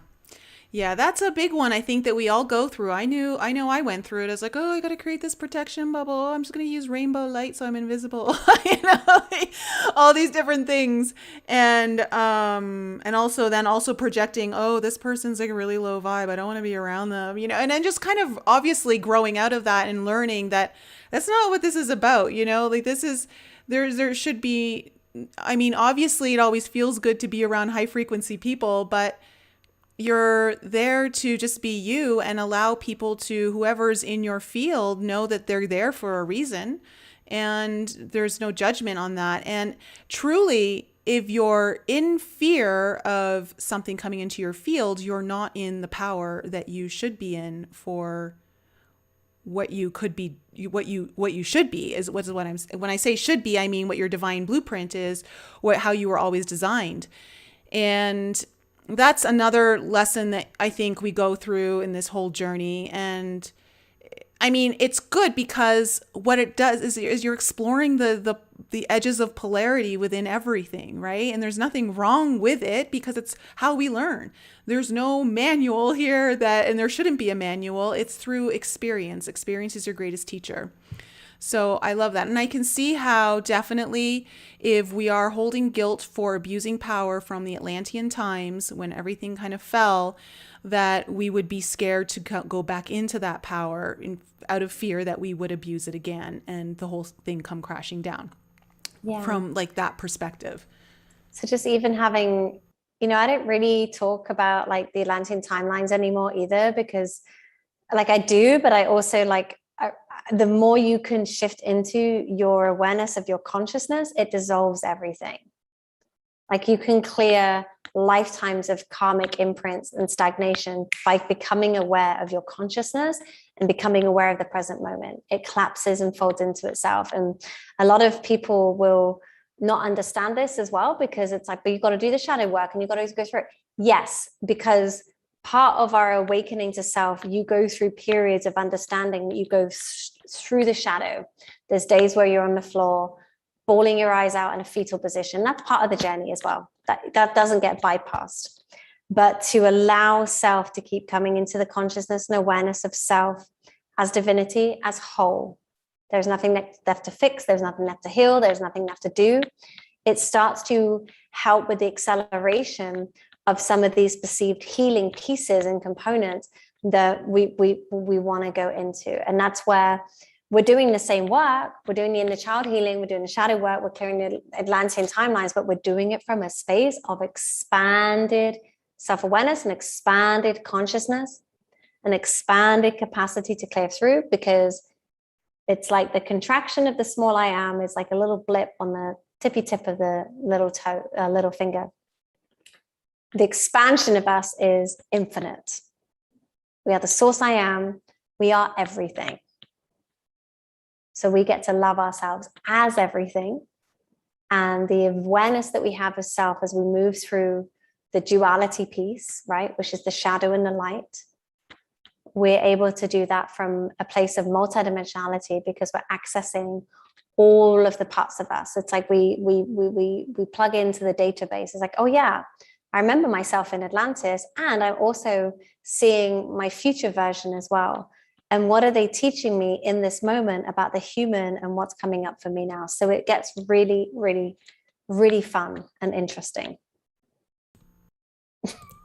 Yeah, that's a big one I think that we all go through. I know I went through it. I was like, oh, I got to create this protection bubble. Oh, I'm just going to use rainbow light so I'm invisible. Like, all these different things. And also then also projecting, oh, this person's like a really low vibe. I don't want to be around them, and then just kind of obviously growing out of that and learning that that's not what this is about, Like this is there should be, I mean, obviously it always feels good to be around high frequency people, but you're there to just be you and allow people to, whoever's in your field, know that they're there for a reason. And there's no judgment on that. And truly, if you're in fear of something coming into your field, you're not in the power that you should be in for what you could be, what you should be is what I'm, when I say should be, I mean what your divine blueprint is, how you were always designed. And that's another lesson that I think we go through in this whole journey. And I mean, it's good because what it does is you're exploring the edges of polarity within everything, right? And there's nothing wrong with it because it's how we learn. There's no manual here and there shouldn't be a manual. It's through experience. Experience is your greatest teacher. So I love that. And I can see how definitely if we are holding guilt for abusing power from the Atlantean times when everything kind of fell, that we would be scared to go back into that power out of fear that we would abuse it again and the whole thing come crashing down from like that perspective. So just even having, I don't really talk about like the Atlantean timelines anymore either, because like I do, but I also like, the more you can shift into your awareness of your consciousness, it dissolves everything. Like you can clear lifetimes of karmic imprints and stagnation by becoming aware of your consciousness and becoming aware of the present moment. It collapses and folds into itself. And a lot of people will not understand this as well, because it's like, but you've got to do the shadow work and you've got to go through it. Yes, because part of our awakening to self, you go through periods of understanding. You go through the shadow. There's days where you're on the floor, bawling your eyes out in a fetal position. That's part of the journey as well. That doesn't get bypassed. But to allow self to keep coming into the consciousness and awareness of self as divinity, as whole. There's nothing left to fix. There's nothing left to heal. There's nothing left to do. It starts to help with the acceleration of some of these perceived healing pieces and components that we want to go into. And that's where we're doing the same work. We're doing the inner child healing. We're doing the shadow work. We're clearing the Atlantean timelines, but we're doing it from a space of expanded self-awareness and expanded consciousness, an expanded capacity to clear through, because it's like the contraction of the small I am is like a little blip on the tippy tip of the little toe, little finger. The expansion of us is infinite. We are the source I am. We are everything. So we get to love ourselves as everything. And the awareness that we have of self as we move through the duality piece, right, which is the shadow and the light, we're able to do that from a place of multidimensionality because we're accessing all of the parts of us. It's like we plug into the database. It's like, oh yeah, I remember myself in Atlantis, and I'm also seeing my future version as well. And what are they teaching me in this moment about the human and what's coming up for me now? So it gets really, really, really fun and interesting.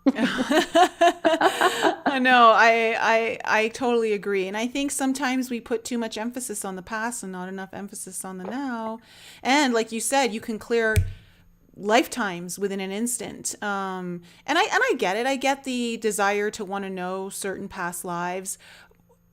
I know. I totally agree. And I think sometimes we put too much emphasis on the past and not enough emphasis on the now. And like you said, you can clear lifetimes within an instant. And I get it. I get the desire to want to know certain past lives.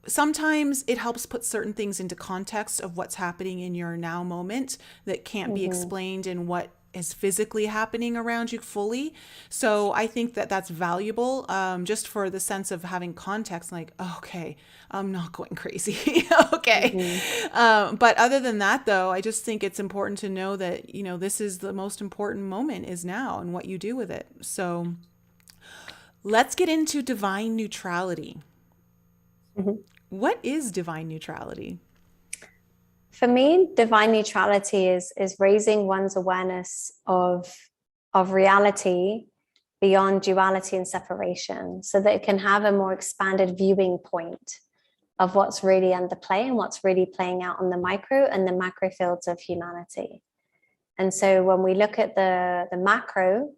Sometimes it helps put certain things into context of what's happening in your now moment that can't be explained in what is physically happening around you fully. So I think that that's valuable, just for the sense of having context, like, okay, I'm not going crazy. Okay. But other than that, though, I just think it's important to know that, this is the most important moment is now and what you do with it. So let's get into divine neutrality. What is divine neutrality? For me, divine neutrality is raising one's awareness of reality beyond duality and separation, so that it can have a more expanded viewing point of what's really under play and what's really playing out on the micro and the macro fields of humanity. And so when we look at the macro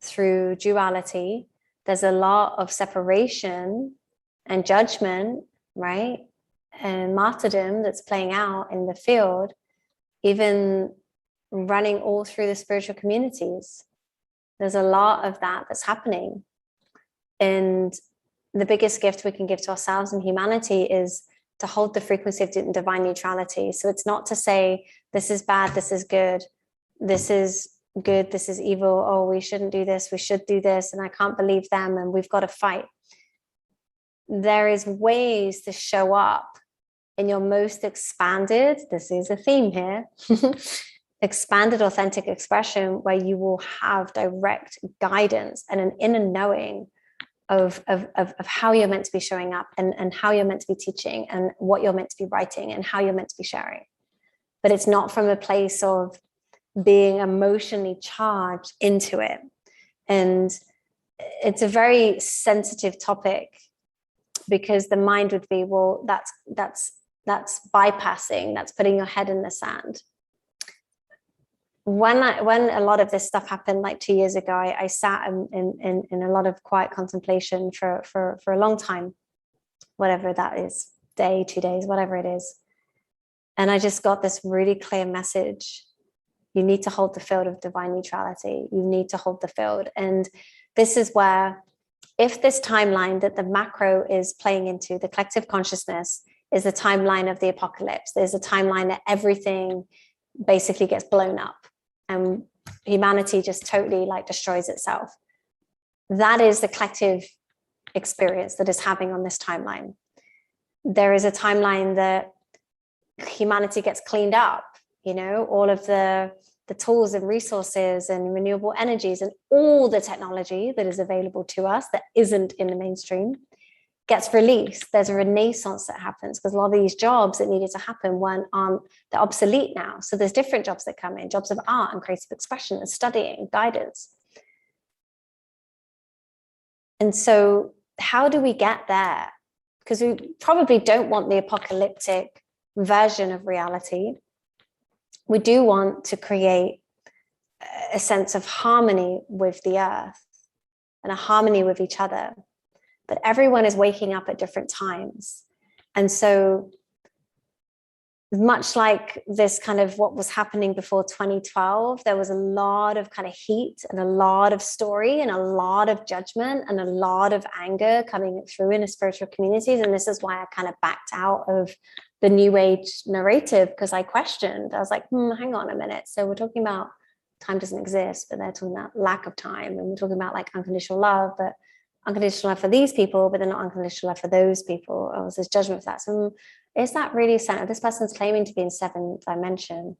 through duality, there's a lot of separation and judgment, right? And martyrdom that's playing out in the field, even running all through the spiritual communities. There's a lot of that that's happening. And the biggest gift we can give to ourselves and humanity is to hold the frequency of divine neutrality. So it's not to say, this is bad, this is good, this is good, this is evil, oh, we shouldn't do this, we should do this, and I can't believe them, and we've got to fight. There is ways to show up in your most expanded, this is a theme here, expanded authentic expression, where you will have direct guidance and an inner knowing of how you're meant to be showing up, and how you're meant to be teaching, and what you're meant to be writing, and how you're meant to be sharing. But it's not from a place of being emotionally charged into it. And it's a very sensitive topic, because the mind would be, well, that's bypassing, that's putting your head in the sand. When a lot of this stuff happened, like 2 years ago, I sat in a lot of quiet contemplation for a long time, whatever that is, day, 2 days, whatever it is. And I just got this really clear message. You need to hold the field of divine neutrality. You need to hold the field. And this is where, if this timeline that the macro is playing into, the collective consciousness, is the timeline of the apocalypse, there's a timeline that everything basically gets blown up and humanity just totally like destroys itself. That is the collective experience that is happening on this timeline. There is a timeline that humanity gets cleaned up, you know, all of the tools and resources and renewable energies and all the technology that is available to us that isn't in the mainstream gets released. There's a renaissance that happens, because a lot of these jobs that needed to happen they're obsolete now. So there's different jobs that come in, jobs of art and creative expression and studying, guidance. And so how do we get there? Because we probably don't want the apocalyptic version of reality. We do want to create a sense of harmony with the earth and a harmony with each other. But everyone is waking up at different times. And so much like this kind of what was happening before 2012, there was a lot of kind of heat and a lot of story and a lot of judgment and a lot of anger coming through in the spiritual communities. And this is why I kind of backed out of the new age narrative, because I questioned. I was like, hang on a minute. So we're talking about time doesn't exist, but they're talking about lack of time. And we're talking about like unconditional love, but unconditional love for these people, but they're not unconditional love for those people. Oh, there's judgment for that. So is that really centered? This person's claiming to be in seventh dimension.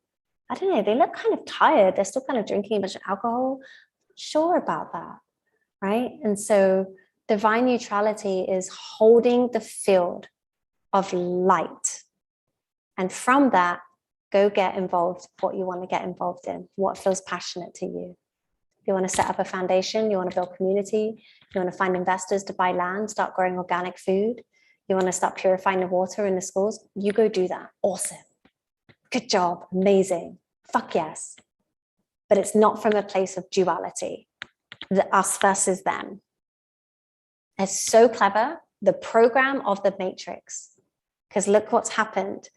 I don't know. They look kind of tired. They're still kind of drinking a bunch of alcohol. Sure about that, right? And so divine neutrality is holding the field of light. And from that, go get involved what you want to get involved in, what feels passionate to you. If you want to set up a foundation, you want to build community, you want to find investors to buy land, start growing organic food, you want to start purifying the water in the schools, you go do that. Awesome. Good job. Amazing. Fuck yes. But it's not from a place of duality, the us versus them. It's so clever, the program of the matrix, because look what's happened.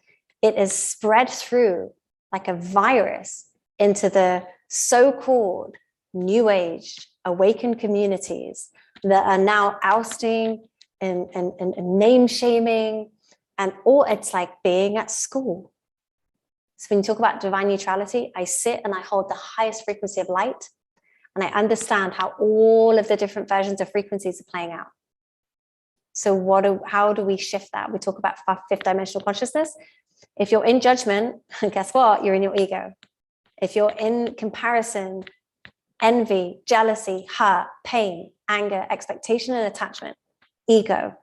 It is spread through like a virus into the so-called new age awakened communities that are now ousting and name shaming, and all. It's like being at school. So when you talk about divine neutrality, I sit and I hold the highest frequency of light, and I understand how all of the different versions of frequencies are playing out. So how do we shift that? We talk about fifth dimensional consciousness. If you're in judgment, guess what? You're in your ego. If you're in comparison, envy, jealousy, hurt, pain, anger, expectation, and attachment, ego.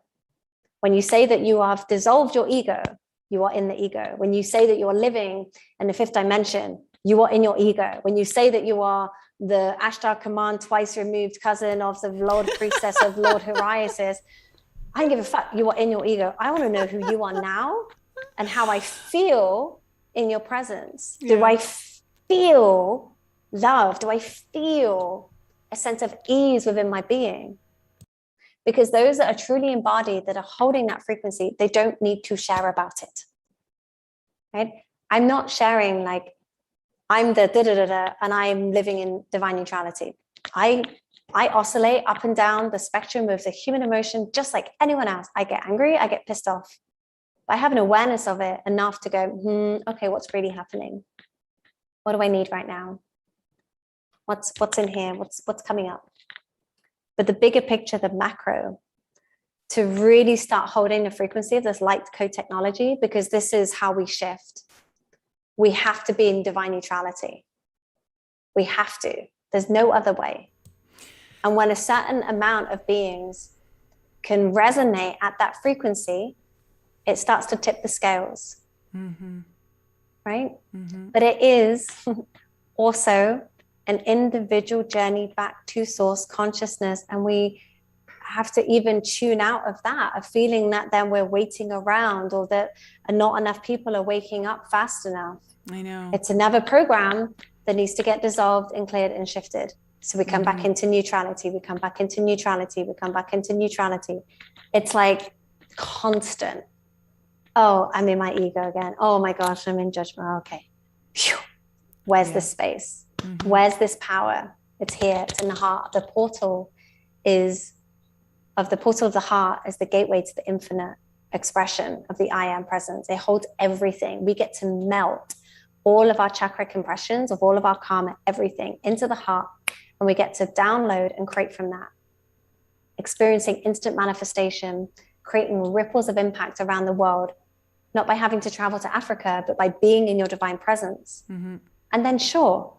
When you say that you have dissolved your ego, you are in the ego. When you say that you are living in the fifth dimension, you are in your ego. When you say that you are the Ashtar Command twice removed cousin of the Lord Priestess of Lord Horiasis. I don't give a fuck. You are in your ego. I want to know who you are now and how I feel in your presence. Yeah. Do I feel love? Do I feel a sense of ease within my being? Because those that are truly embodied, that are holding that frequency, they don't need to share about it. Right? I'm not sharing like I'm the da-da-da-da and I'm living in divine neutrality. I oscillate up and down the spectrum of the human emotion just like anyone else. I get angry, I get pissed off. But I have an awareness of it enough to go, okay, what's really happening? What do I need right now? What's in here? What's coming up? But the bigger picture, the macro, to really start holding the frequency of this light code technology, because this is how we shift. We have to be in divine neutrality. We have to. There's no other way. And when a certain amount of beings can resonate at that frequency, it starts to tip the scales. Mm-hmm. Right? Mm-hmm. But it is also an individual journey back to source consciousness. And we have to even tune out of that, of feeling that then we're waiting around or that not enough people are waking up fast enough. I know. It's another program that needs to get dissolved and cleared and shifted. So we come back into neutrality. We come back into neutrality. We come back into neutrality. It's like constant. Oh, I'm in my ego again. Oh my gosh, I'm in judgment. Okay. Phew. Where's the space? Mm-hmm. Where's this power? It's here. It's in the heart. The portal of the heart is the gateway to the infinite expression of the I am presence. It holds everything. We get to melt all of our chakra compressions of all of our karma, everything into the heart. And we get to download and create from that. Experiencing instant manifestation, creating ripples of impact around the world, not by having to travel to Africa, but by being in your divine presence. Mm-hmm. And then sure,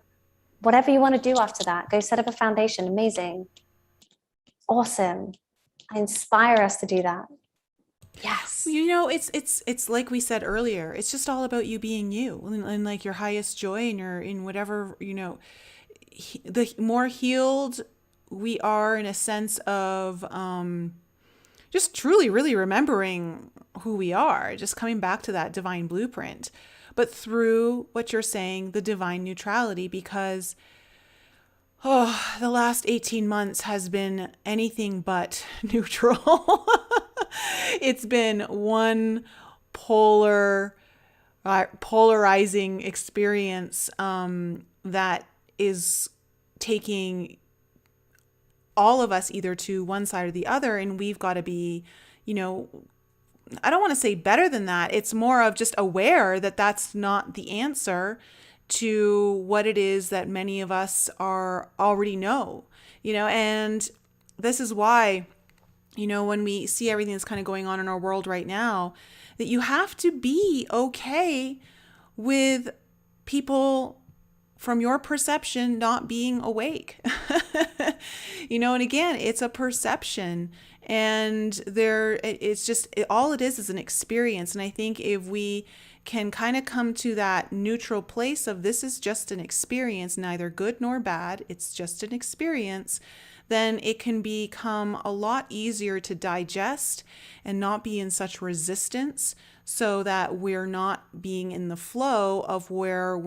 whatever you want to do after that, go set up a foundation. Amazing. Awesome. I inspire us to do that. Yes. You know, it's like we said earlier, it's just all about you being you and like your highest joy and your, in whatever, you know, the more healed we are in a sense of just truly really remembering who we are, just coming back to that divine blueprint, but through what you're saying, the divine neutrality, because the last 18 months has been anything but neutral. It's been one polarizing experience that is taking all of us either to one side or the other. And we've got to be, you know, I don't want to say better than that. It's more of just aware that that's not the answer to what it is that many of us are already know, you know. And this is why, you know, when we see everything that's kind of going on in our world right now, that you have to be okay with people from your perception not being awake. You know, and again, it's a perception, and all it is an experience. And I think if we can kind of come to that neutral place of this is just an experience, neither good nor bad, it's just an experience, then it can become a lot easier to digest and not be in such resistance, so that we're not being in the flow of what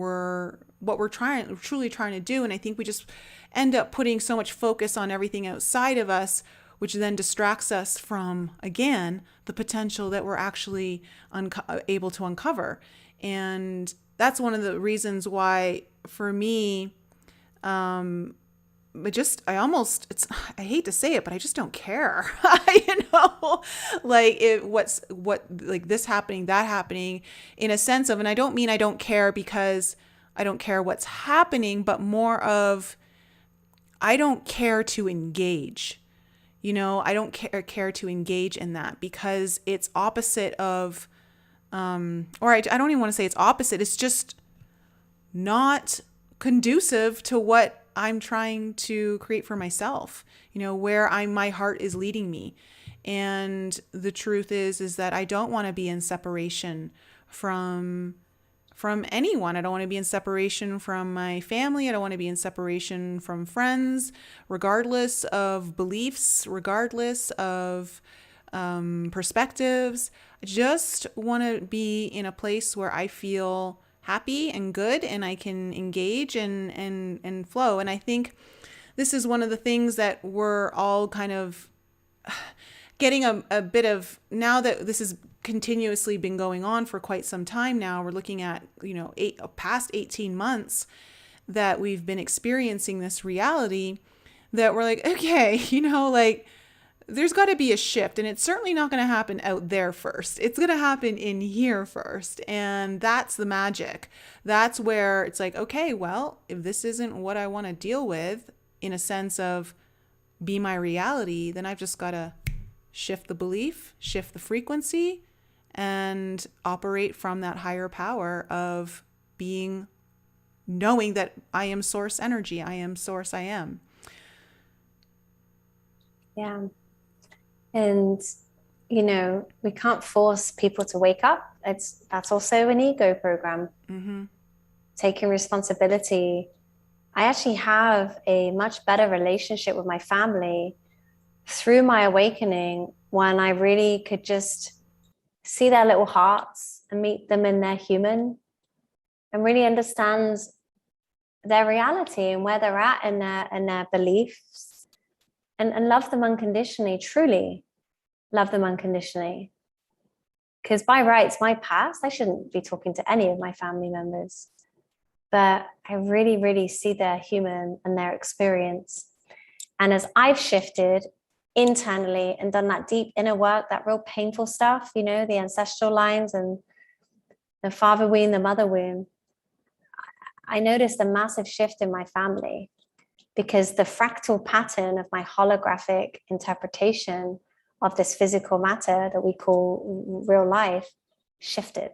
we're truly trying to do. And I think we just end up putting so much focus on everything outside of us, which then distracts us from, again, the potential that we're actually able to uncover. And that's one of the reasons why, for me, I hate to say it, but I just don't care. You know, like like this happening, that happening, in a sense of, and I don't mean I don't care because I don't care what's happening, but more of, I don't care to engage. You know, I don't care to engage in that, because it's opposite of, or I don't even want to say it's opposite. It's just not conducive to what I'm trying to create for myself, you know, where my heart is leading me. And the truth is that I don't want to be in separation from from anyone. I don't want to be in separation from my family. I don't want to be in separation from friends, regardless of beliefs, regardless of perspectives. I just want to be in a place where I feel happy and good and I can engage and flow. And I think this is one of the things that we're all kind of getting a bit of, now that this has continuously been going on for quite some time now, we're looking at, past 18 months that we've been experiencing this reality, that we're like, okay, there's got to be a shift, and it's certainly not going to happen out there first. It's going to happen in here first. And that's the magic. That's where it's like, okay, well, if this isn't what I want to deal with in a sense of be my reality, then I've just got to shift the belief, shift the frequency, and operate from that higher power of being, knowing that I am source energy. I am source. I am. Yeah. And, we can't force people to wake up. That's also an ego program. Mm-hmm. Taking responsibility. I actually have a much better relationship with my family through my awakening, when I really could just see their little hearts and meet them in their human, and really understand their reality and where they're at in their beliefs, and love them unconditionally, truly love them unconditionally. Because by rights, my past, I shouldn't be talking to any of my family members, but I really, really see their human and their experience. And as I've shifted internally and done that deep inner work, that real painful stuff, the ancestral lines and the father wound, the mother wound, I noticed a massive shift in my family, because the fractal pattern of my holographic interpretation of this physical matter that we call real life shifted.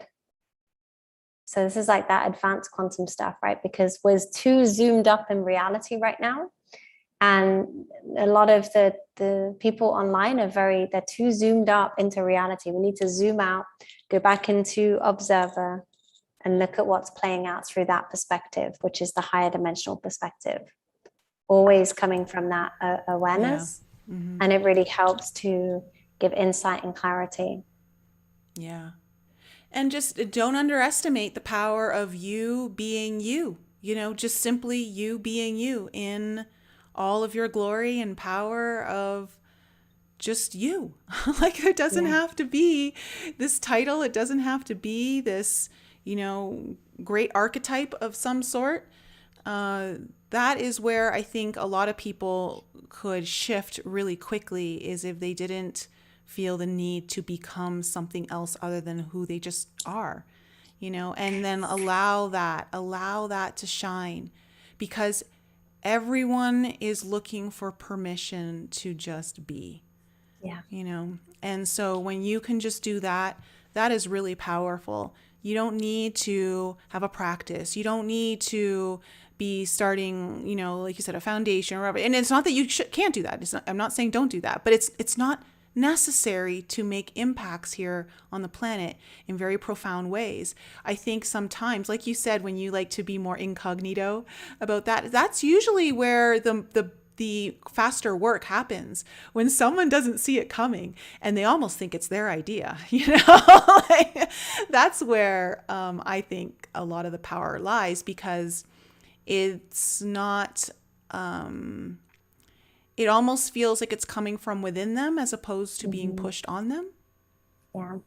So this is like that advanced quantum stuff, right? Because we're too zoomed up in reality right now. And a lot of the people online they're too zoomed up into reality. We need to zoom out, go back into observer, and look at what's playing out through that perspective, which is the higher dimensional perspective, always coming from that awareness. Yeah. Mm-hmm. And it really helps to give insight and clarity. Yeah. And just don't underestimate the power of you being you, just simply you being you in all of your glory and power of just you. Like, it doesn't have to be this title. It doesn't have to be this, great archetype of some sort. That is where I think a lot of people could shift really quickly, is if they didn't feel the need to become something else other than who they just are, and then allow that to shine, because everyone is looking for permission to just be. Yeah. And so when you can just do that, that is really powerful. You don't need to have a practice. You don't need to be starting, like you said, a foundation or whatever. And it's not that you can't do that. I'm not saying don't do that, but it's not necessary to make impacts here on the planet in very profound ways. I think sometimes, like you said, when you like to be more incognito about that, that's usually where the faster work happens, when someone doesn't see it coming and they almost think it's their idea, like, that's where I think a lot of the power lies, because it's not, it almost feels like it's coming from within them as opposed to being pushed on them. Yeah.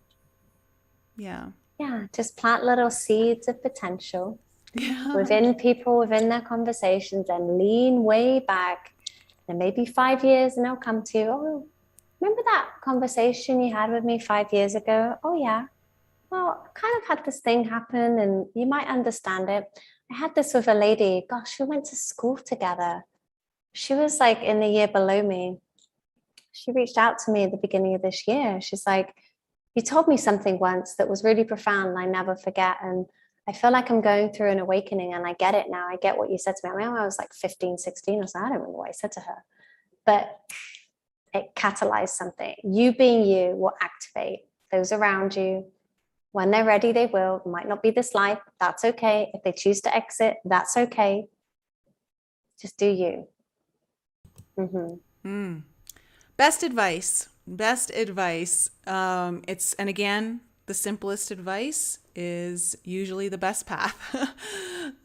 Yeah. Yeah. Just plant little seeds of potential within people, within their conversations, and lean way back. And maybe 5 years, and they'll come to you, oh, remember that conversation you had with me 5 years ago? Oh, yeah. Well, I kind of had this thing happen, and you might understand it. I had this with a lady, gosh, we went to school together. She was like in the year below me. She reached out to me at the beginning of this year. She's like, you told me something once that was really profound and I never forget. And I feel like I'm going through an awakening, and I get it now. I get what you said to me. I mean, I was like 15, 16 or so. I don't remember what I said to her, but it catalyzed something. You being you will activate those around you, When they're ready, they will. It might not be this life. That's okay. If they choose to exit, that's okay. Just do you. Best advice. Best advice. And again, the simplest advice is usually the best path.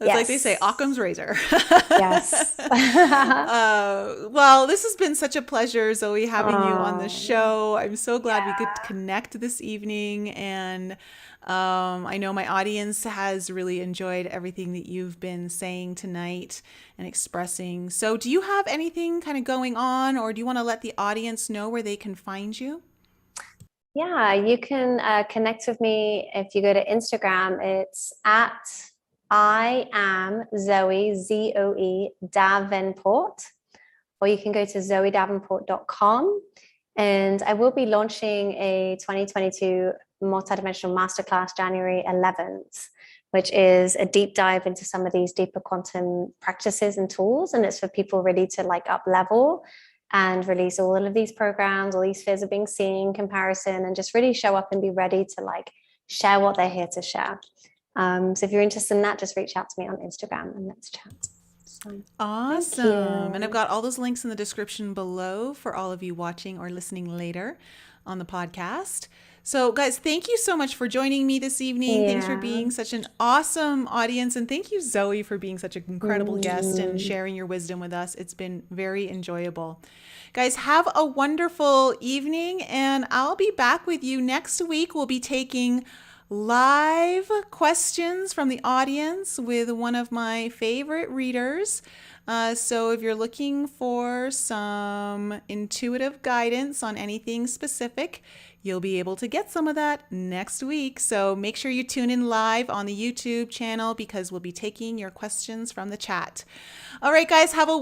It's like they say, Occam's razor. Yes. Well, this has been such a pleasure, Zoe, having you on the show. I'm so glad we could connect this evening. And I know my audience has really enjoyed everything that you've been saying tonight and expressing. So do you have anything kind of going on, or do you want to let the audience know where they can find you? Yeah, you can connect with me if you go to Instagram. It's at I am Zoe, Zoe Davenport, or you can go to zoedavenport.com. And I will be launching a 2022 multidimensional masterclass January 11th, which is a deep dive into some of these deeper quantum practices and tools. And it's for people ready to like up level and release all of these programs, all these fears of being seen, comparison, and just really show up and be ready to like share what they're here to share. So if you're interested in that, just reach out to me on Instagram and let's chat. So, awesome. And I've got all those links in the description below for all of you watching or listening later on the podcast. So guys, thank you so much for joining me this evening. Thanks for being such an awesome audience. And thank you, Zoe, for being such an incredible guest and sharing your wisdom with us. It's been very enjoyable. Guys, have a wonderful evening, and I'll be back with you next week. We'll be taking live questions from the audience with one of my favorite readers. So if you're looking for some intuitive guidance on anything specific, you'll be able to get some of that next week. So make sure you tune in live on the YouTube channel because we'll be taking your questions from the chat. All right, guys, have a